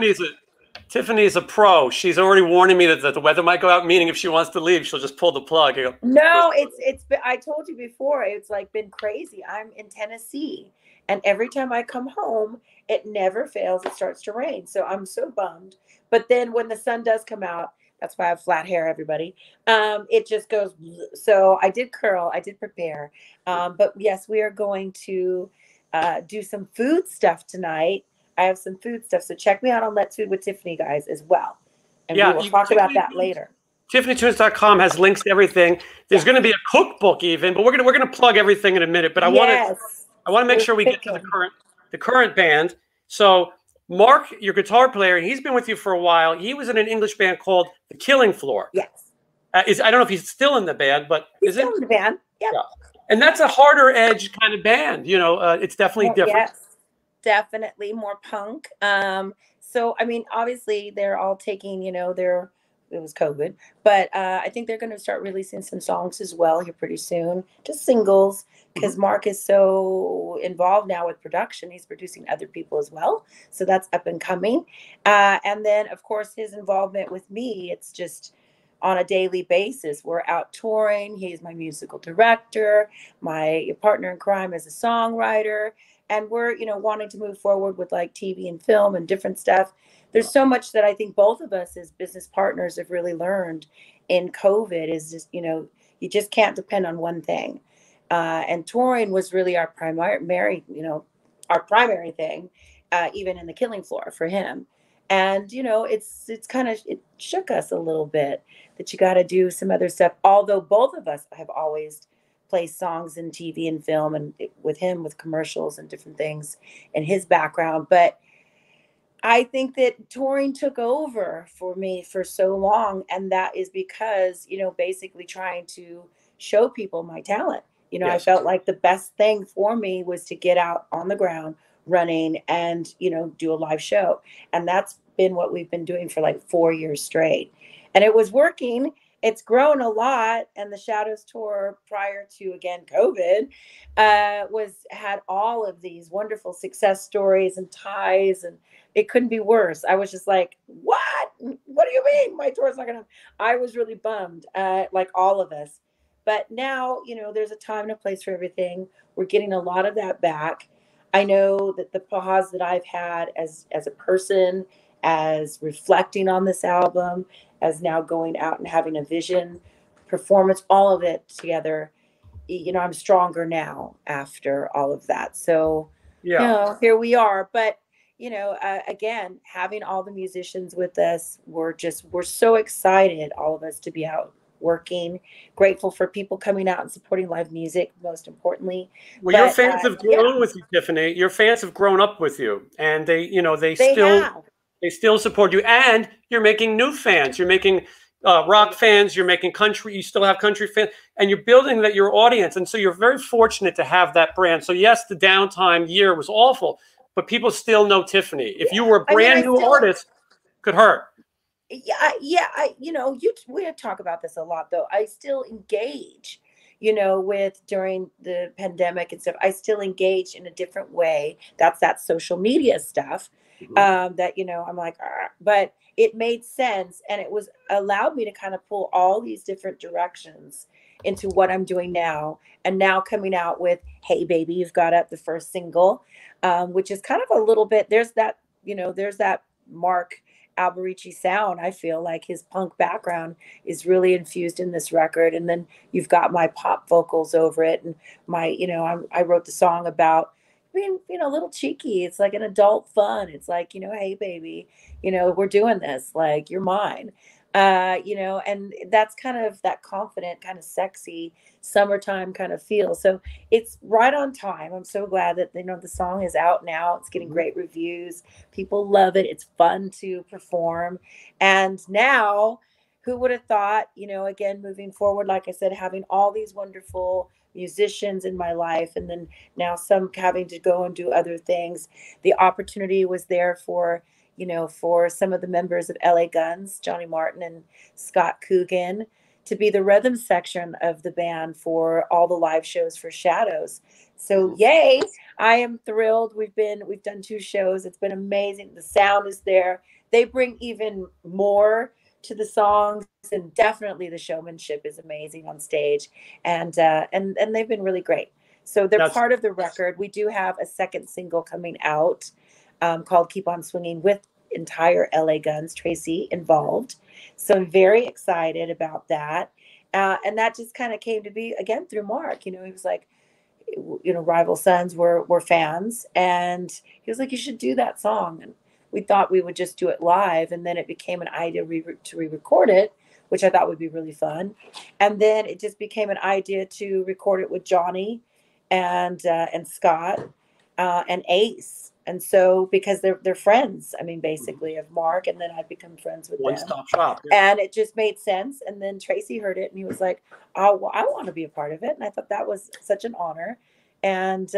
Tiffany's a pro. She's already warning me that the weather might go out, meaning if she wants to leave, she'll just pull the plug. No, it's I told you before, it's like been crazy. I'm in Tennessee, and every time I come home, it never fails. It starts to rain. So I'm so bummed. But then when the sun does come out, that's why I have flat hair, everybody. It just goes. So I did curl, I did prepare. But yes, we are going to do some food stuff tonight. I have some food stuff. So check me out on Let's Food with Tiffany, guys, as well. And we Yeah, will talk about that later. TiffanyTunes.com has links to everything. There's going to be a cookbook even, but we're gonna plug everything in a minute. But I want to make sure we get to the current band. So Mark, your guitar player, he's been with you for a while. He was in an English band called The Killing Floor. Yes. I don't know if he's still in the band, but he's still in the band. Yep. Yeah. And that's a harder edge kind of band. You know, it's definitely different. Yes, definitely more punk. So I mean, obviously they're all taking, you know, it was COVID, but I think they're going to start releasing some songs as well here pretty soon, just singles, because Mark is so involved now with production. He's producing other people as well, so that's up and coming. And then of course his involvement with me, it's just on a daily basis. We're out touring. He's my musical director, my partner in crime as a songwriter, and we're, you know, wanting to move forward with like TV and film and different stuff. There's so much that I think both of us as business partners have really learned in COVID is just, you know, you just can't depend on one thing. And touring was really our primary, you know, our primary thing, even in the Killing Floor for him. And, you know, it's kind of, it shook us a little bit that you got to do some other stuff. Although both of us have always played songs in TV and film, and with him with commercials and different things in his background. But I think that touring took over for me for so long. And that is because, you know, basically trying to show people my talent. You know, I felt like the best thing for me was to get out on the ground running and, you know, do a live show. And that's been what we've been doing for like 4 years straight. And it was working. It's grown a lot. And the Shadows tour prior to, again, COVID, had all of these wonderful success stories and ties, and it couldn't be worse. I was just like, what do you mean my tour's not gonna? I was really bummed, like all of us. But now, you know, there's a time and a place for everything. We're getting a lot of that back. I know that the pause that I've had as a person, as reflecting on this album, as now going out and having a vision, performance, all of it together, you know, I'm stronger now after all of that. So, you know, here we are. But, you know, again, having all the musicians with us, we're so excited, all of us, to be out working. Grateful for people coming out and supporting live music, most importantly. Well, your fans have grown with you, Tiffany. Your fans have grown up with you, and they, you know, they still support you, and you're making new fans. You're making rock fans, you're making country, you still have country fans, and you're building your audience. And so you're very fortunate to have that brand. So yes, the downtime year was awful, but people still know Tiffany. If you were a brand new artist, could hurt. You know, we talk about this a lot, though. I still engage, you know, during the pandemic and stuff. I still engage in a different way. That's that social media stuff. That, you know, I'm like, but it made sense, and it was allowed me to kind of pull all these different directions into what I'm doing now. And now coming out with Hey Baby, You've Got Up, the first single, which is kind of a little bit, there's that Mark Alberici sound. I feel like his punk background is really infused in this record. And then you've got my pop vocals over it. And my, you know, I wrote the song about being, you know, a little cheeky. It's like an adult fun. It's like, you know, hey baby, you know, we're doing this, like, you're mine. You know, and that's kind of that confident, kind of sexy summertime kind of feel. So it's right on time. I'm so glad that, you know, the song is out now. It's getting great reviews. People love it. It's fun to perform. And now, who would have thought, you know, again, moving forward, like I said, having all these wonderful musicians in my life, and then now some having to go and do other things. The opportunity was there for, you know, for some of the members of LA Guns, Johnny Martin and Scott Coogan, to be the rhythm section of the band for all the live shows for Shadows. So yay, I am thrilled. We've done 2 shows. It's been amazing. The sound is there. They bring even more to the songs, and definitely the showmanship is amazing on stage. And they've been really great. So they're part of the record. We do have a second single coming out called Keep On Swinging with entire LA Guns, Tracy, involved. So I'm very excited about that. And that just kind of came to be again through Mark. He was like, Rival Sons were fans, and he was like, you should do that song. And we thought we would just do it live, and then it became an idea to re-record it, which I thought would be really fun. And then it just became an idea to record it with Johnny and Scott and Ace. And so because they're friends, I mean, basically of Mark, and then I've become friends with them. One-stop shop. Yeah. And it just made sense. And then Tracy heard it and he was like, oh, well, I want to be a part of it. And I thought that was such an honor and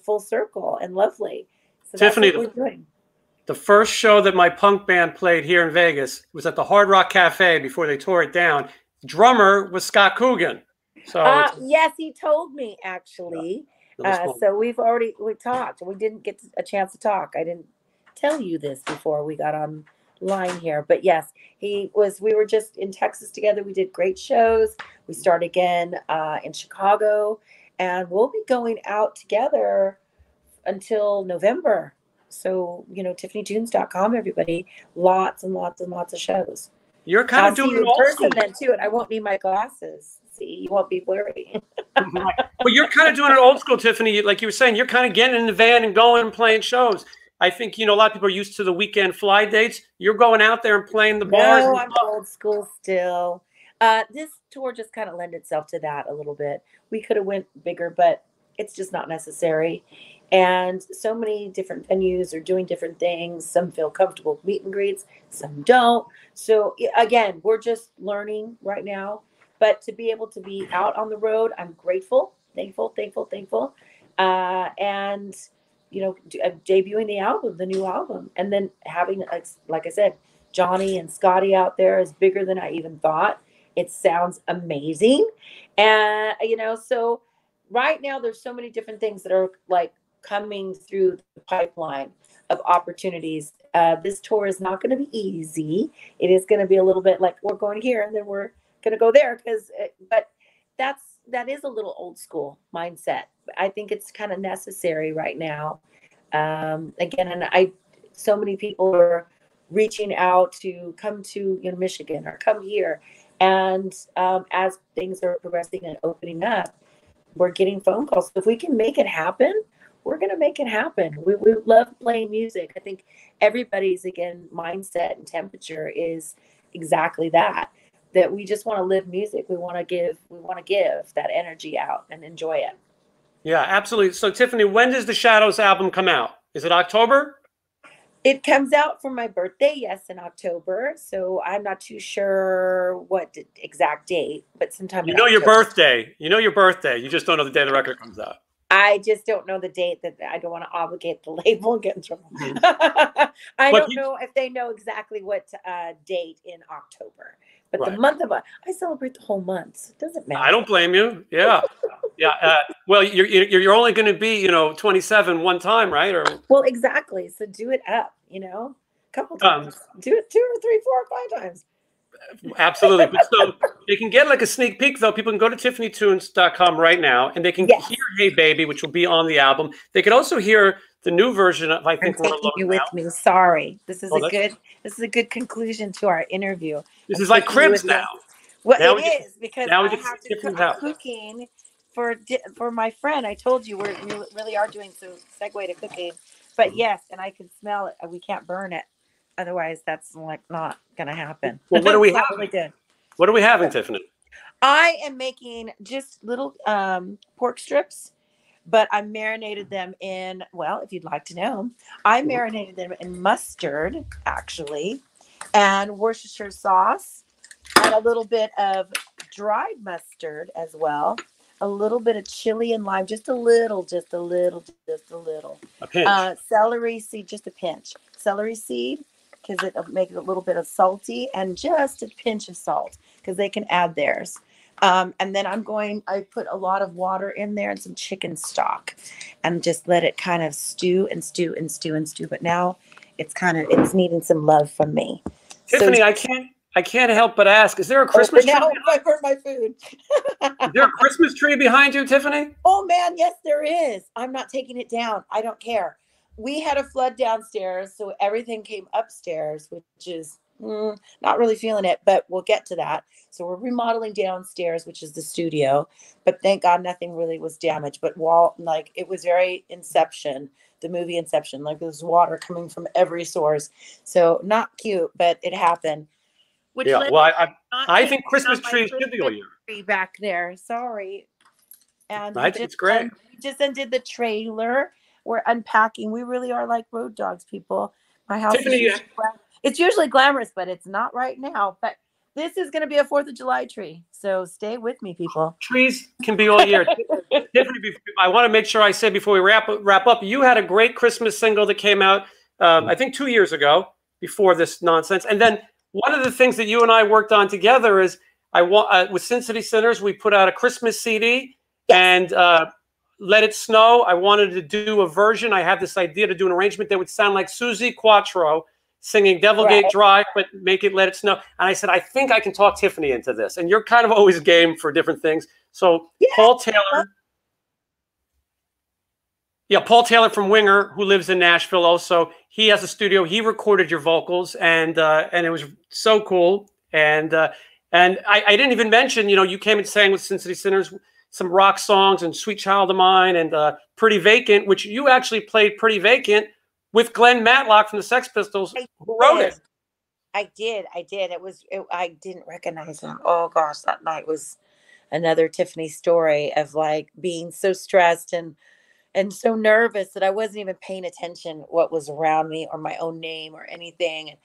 full circle and lovely. So Tiffany, that's what we're doing. The first show that my punk band played here in Vegas was at the Hard Rock Cafe before they tore it down. Drummer was Scott Coogan. So yes, he told me actually. So we talked. We didn't get a chance to talk. I didn't tell you this before we got online here, but yes, we were just in Texas together. We did great shows. We start again in Chicago, and we'll be going out together until November. So, TiffanyTunes.com, everybody, lots and lots and lots of shows. You're kind of doing it old school then too, and I won't need my glasses. See, you won't be blurry. Well, you're kind of doing it old school, Tiffany. Like you were saying, you're kind of getting in the van and going and playing shows. I think, a lot of people are used to the weekend fly dates. You're going out there and playing the bars. No, I'm old school still. This tour just kind of lent itself to that a little bit. We could have went bigger, but it's just not necessary. And so many different venues are doing different things. Some feel comfortable with meet and greets, some don't. So again, we're just learning right now. But to be able to be out on the road, I'm grateful, thankful. And, debuting the new album. And then having, like I said, Johnny and Scotty out there is bigger than I even thought. It sounds amazing. And, so right now there's so many different things that are like coming through the pipeline of opportunities. This tour is not going to be easy. It is going to be a little bit like we're going here and then we're going to go there but that is a little old school mindset. I think it's kind of necessary right now. Again, and so many people are reaching out to come to Michigan or come here. And as things are progressing and opening up, we're getting phone calls. So if we can make it happen, we're going to make it happen. We love playing music. I think everybody's, again, mindset and temperature is exactly that we just want to live music. We want to give that energy out and enjoy it. Yeah, absolutely. So Tiffany, when does the Shadows album come out? Is it October? It comes out for my birthday, yes, in October. So I'm not too sure what exact date, but sometime in October. Your birthday. You just don't know the day the record comes out. I just don't know the date. That I don't want to obligate the label and get in trouble. I don't know if they know exactly what date in October. But right. The month of I celebrate the whole month. It doesn't matter. I don't blame you. Yeah. Yeah. Well, you're only going to be 27 one time, right? Or well, exactly. So do it up. A couple times. Do it 2 or 3, 4 or 5 times. Absolutely. But so they can get like a sneak peek, though. People can go to TiffanyTunes.com right now, and they can hear "Hey Baby," which will be on the album. They could also hear the new version of "I Think We're Alone." You with me? Sorry, this is a good conclusion to our interview. This is like Cribs now. Well, now it is because I have to cook cooking for my friend. I told you we really are doing some segue to cooking, but yes, and I can smell it. We can't burn it. Otherwise, that's like not going to happen. Well, what are we having? Really good. What are we having, Tiffany? I am making just little pork strips, but I marinated them in, well, if you'd like to know, I marinated them in mustard, actually, and Worcestershire sauce, and a little bit of dried mustard as well, a little bit of chili and lime, just a little. A pinch. Celery seed, just a pinch. Celery seed, because it'll make it a little bit of salty, and just a pinch of salt because they can add theirs. And then I put a lot of water in there and some chicken stock and just let it kind of stew and stew and stew and stew. But now it's needing some love from me. Tiffany, so, I can't help but ask, is there a Christmas tree? Now I burnt my food. Is there a Christmas tree behind you, Tiffany? Oh man, yes, there is. I'm not taking it down. I don't care. we had a flood downstairs, so everything came upstairs, which is not really feeling it, but we'll get to that. So we're remodeling downstairs, which is the studio, but thank God nothing really was damaged. But like it was very Inception, the movie Inception, like there's water coming from every source. So not cute, but it happened. Which Yeah, led well, not I taking think Christmas down my trees should be all Christmas year. tree back there. Sorry. And I think it's great. we just undid the trailer. We're unpacking. We really are like road dogs, people. My house is Tiffany, it's usually glamorous, but it's not right now. But this is going to be a 4th of July tree. So stay with me, people. trees can be all year. Tiffany, I want to make sure I say before we wrap up, you had a great Christmas single that came out, I think 2 years ago before this nonsense. And then one of the things that you and I worked on together is with Sin City Sinners, we put out a Christmas CD. Yes. And Let It Snow. I wanted to do a version. I had this idea to do an arrangement that would sound like Susie Quattro singing Devilgate Drive, but make it Let It Snow. And I said, I think I can talk Tiffany into this. And you're kind of always game for different things. So yeah. Paul Taylor from Winger, who lives in Nashville also, he has a studio. He recorded your vocals, and it was so cool. And I didn't even mention, you came and sang with Sin City Sinners some rock songs and Sweet Child of Mine and Pretty Vacant, which you actually played Pretty Vacant with Glenn Matlock from the Sex Pistols, who wrote it. I did. I didn't recognize him. Oh gosh, that night was another Tiffany story of like being so stressed and so nervous that I wasn't even paying attention what was around me or my own name or anything.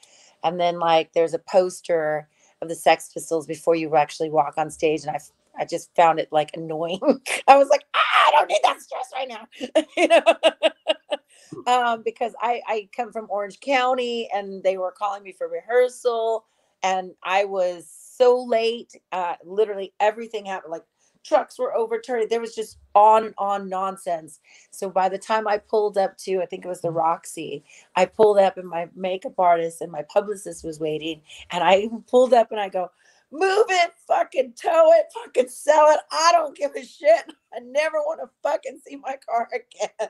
And then like there's a poster of the Sex Pistols before you actually walk on stage, and I just found it like annoying. I was like, I don't need that stress right now, because I come from Orange County and they were calling me for rehearsal, and I was so late. Literally everything happened. Like trucks were overturned. There was just on and on nonsense. So by the time I pulled up to, I think it was the Roxy, I pulled up and my makeup artist and my publicist was waiting. And I pulled up and I go, move it, fucking tow it, fucking sell it. I don't give a shit. I never want to fucking see my car again.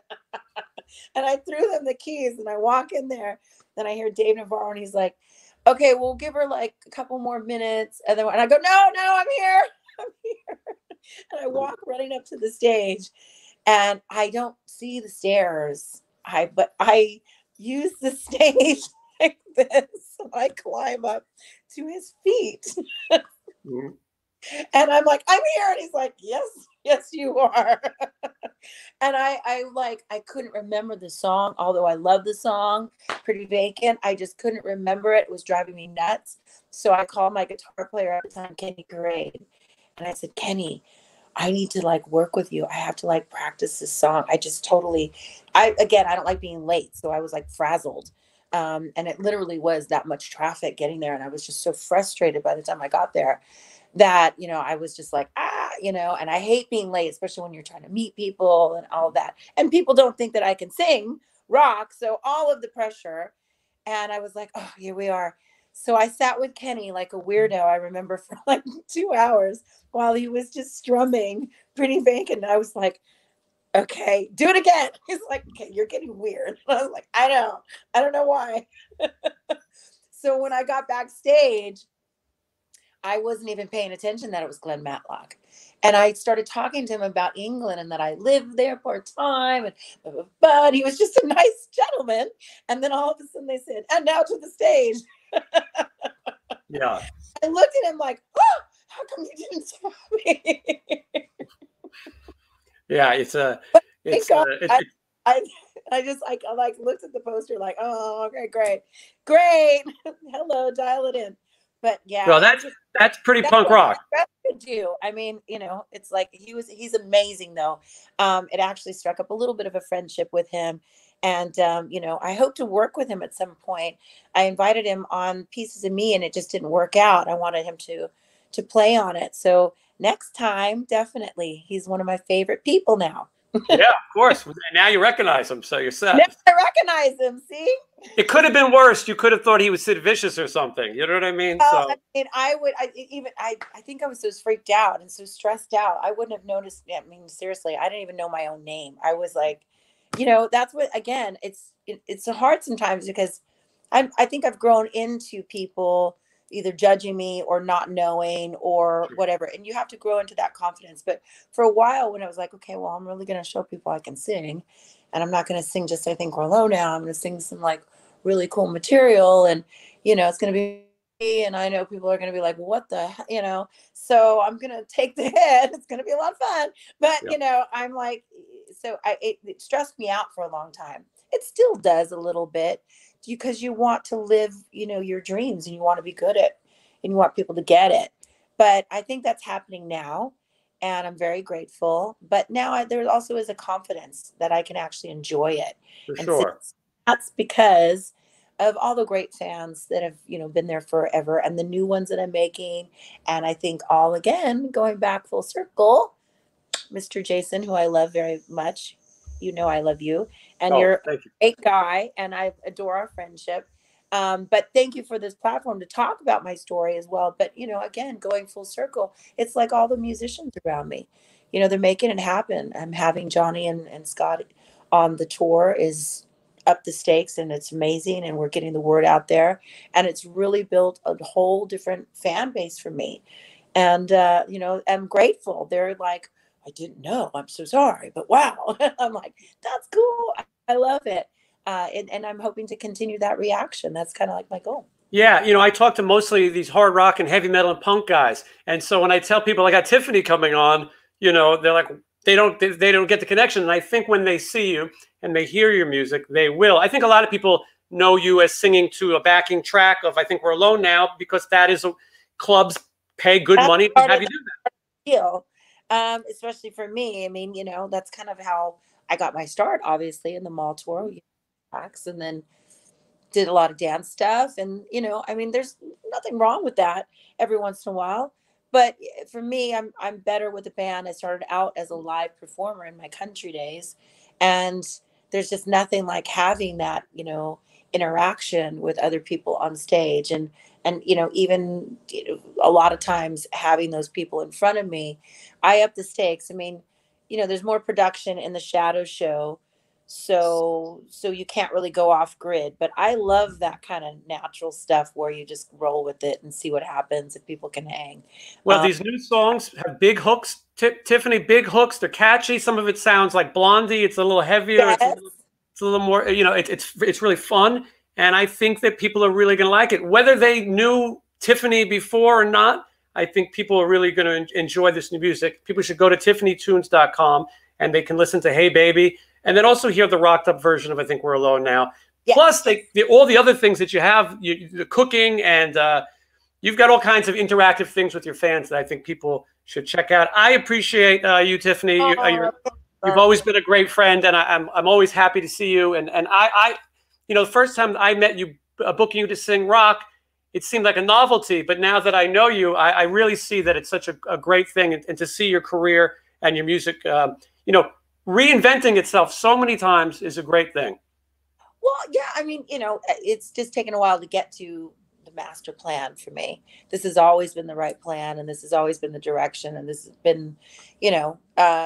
And I threw them the keys and I walk in there. Then I hear Dave Navarro and he's like, okay, we'll give her like a couple more minutes. And I go, no, I'm here. I'm here. And I walk running up to the stage and I don't see the stairs. But I use the stage like this. So I climb up to his feet. Mm-hmm. And I'm like, I'm here. And he's like, yes, you are. And I couldn't remember the song, although I love the song, Pretty Vacant. I just couldn't remember it. It was driving me nuts. So I called my guitar player at the time, Kenny Grade. And I said, Kenny, I need to like work with you. I have to like practice this song. I don't like being late. So I was like frazzled. And it literally was that much traffic getting there. And I was just so frustrated by the time I got there that, I was just like, and I hate being late, especially when you're trying to meet people and all that. And people don't think that I can sing rock. So all of the pressure. And I was like, oh, here we are. So I sat with Kenny like a weirdo, I remember, for like 2 hours while he was just strumming Pretty Vacant. And I was like, okay, do it again. He's like, okay, you're getting weird. And I was like, I don't know why. So when I got backstage, I wasn't even paying attention that it was Glenn Matlock. And I started talking to him about England and that I lived there part-time. But he was just a nice gentleman. And then all of a sudden they said, and now to the stage. Yeah. I looked at him like, oh, how come you didn't tell me? Yeah, I just looked at the poster like, oh, okay, great. Hello, dial it in. But yeah, well, that's pretty punk rock. That's to do. I mean, it's like he's amazing though. It actually struck up a little bit of a friendship with him. And, I hope to work with him at some point. I invited him on Pieces of Me and it just didn't work out. I wanted him to play on it. So next time, definitely. He's one of my favorite people now. Yeah, of course. Now you recognize him, so you're set. Now I recognize him, see? It could have been worse. You could have thought he was Sid Vicious or something. You know what I mean? I mean, I think I was so freaked out and so stressed out. I wouldn't have noticed. I mean, seriously, I didn't even know my own name. I was like, you know, that's what, again, it's so hard sometimes because I think I've grown into people either judging me or not knowing or whatever. And you have to grow into that confidence. But for a while when I was like, okay, well, I'm really going to show people I can sing, and I'm not going to sing just I Think We're Low Now. I'm going to sing some like really cool material, and, you know, it's going to be, and I know people are going to be like, what the, you know, so I'm going to take the hit. It's going to be a lot of fun. But, you know, I'm like, so it stressed me out for a long time. It still does a little bit, because you want to live, you know, your dreams, and you want to be good at, and you want people to get it. But I think that's happening now, and I'm very grateful. But now there also is a confidence that I can actually enjoy it. For And so sure. that's because of all the great fans that have, you know, been there forever, and the new ones that I'm making. And I think, all again, going back full circle, Mr. Jason, who I love very much. You know, I love you, and Oh, you're a thank you. great guy, and I adore our friendship. But thank you for this platform to talk about my story as well. But, you know, again, going full circle, it's like all the musicians around me, you know, they're making it happen. I'm having Johnny and Scott on the tour is up the stakes, and it's amazing. And we're getting the word out there, and it's really built a whole different fan base for me. And, you know, I'm grateful. They're like, I didn't know. I'm so sorry, but wow. I'm like, that's cool. I love it. And I'm hoping to continue that reaction. That's kind of like my goal. Yeah, you know, I talk to mostly these hard rock and heavy metal and punk guys, and so when I tell people I got Tiffany coming on, you know, they're like, they don't get the connection. And I think when they see you and they hear your music, they will. I think a lot of people know you as singing to a backing track of I Think We're Alone Now, because that is clubs pay good That's money to part have of you the do that. deal. Especially for me. I mean, you know, that's kind of how I got my start, obviously, in the mall tour, and then did a lot of dance stuff. And, you know, I mean, there's nothing wrong with that every once in a while. But for me, I'm better with a band. I started out as a live performer in my country days, and there's just nothing like having that, you know, interaction with other people on stage. And you know, even, you know, a lot of times having those people in front of me, I up the stakes. I mean, you know, there's more production in the shadow show, so you can't really go off grid. But I love that kind of natural stuff where you just roll with it and see what happens if people can hang. Well, these new songs have big hooks, Tiffany, big hooks. They're catchy. Some of it sounds like Blondie. It's a little heavier. Yes. It's a little more, you know, it's really fun. And I think that people are really going to like it. Whether they knew Tiffany before or not, I think people are really going to enjoy this new music. People should go to tiffanytunes.com and they can listen to Hey Baby, and then also hear the rocked up version of I Think We're Alone Now. Yes. Plus, all the other things that you have, the cooking, and you've got all kinds of interactive things with your fans that I think people should check out. I appreciate you, Tiffany. You've always been a great friend, and I'm always happy to see you. And I, you know, the first time I met you, booking you to sing rock, it seemed like a novelty. But now that I know you, I really see that it's such a great thing, and to see your career and your music, you know, reinventing itself so many times is a great thing. Well, yeah, I mean, you know, it's just taken a while to get to the master plan for me. This has always been the right plan, and this has always been the direction, and this has been, you know,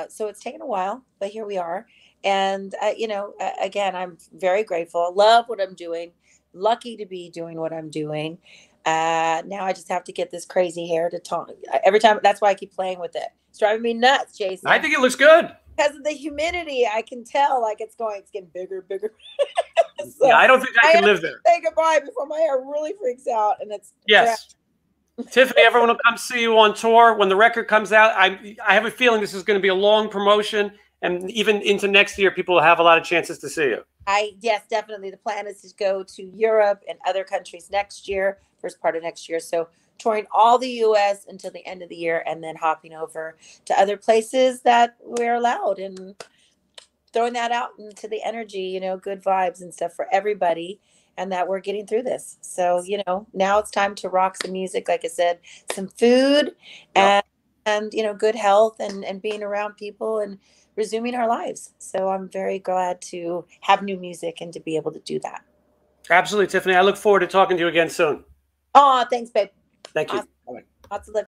so it's taken a while, but here we are. And, you know, again, I'm very grateful. I love what I'm doing. Lucky to be doing what I'm doing. Now I just have to get this crazy hair to tone. Every time, that's why I keep playing with it. It's driving me nuts, Jason. I think it looks good. Because of the humidity, I can tell like it's getting bigger, bigger. So yeah, I don't think I can live there. Say goodbye before my hair really freaks out, and it's yes. Tiffany, everyone will come see you on tour when the record comes out. I have a feeling this is going to be a long promotion, and even into next year, people will have a lot of chances to see you. Yes, definitely. The plan is to go to Europe and other countries next year, first part of next year. So touring all the U.S. until the end of the year, and then hopping over to other places that we're allowed, and throwing that out into the energy, you know, good vibes and stuff for everybody, and that we're getting through this. So, you know, now it's time to rock some music, like I said, some food, and you know, good health, and being around people and resuming our lives. So I'm very glad to have new music and to be able to do that. Absolutely, Tiffany. I look forward to talking to you again soon. Oh, thanks, babe. Thank you. Awesome. Lots of love.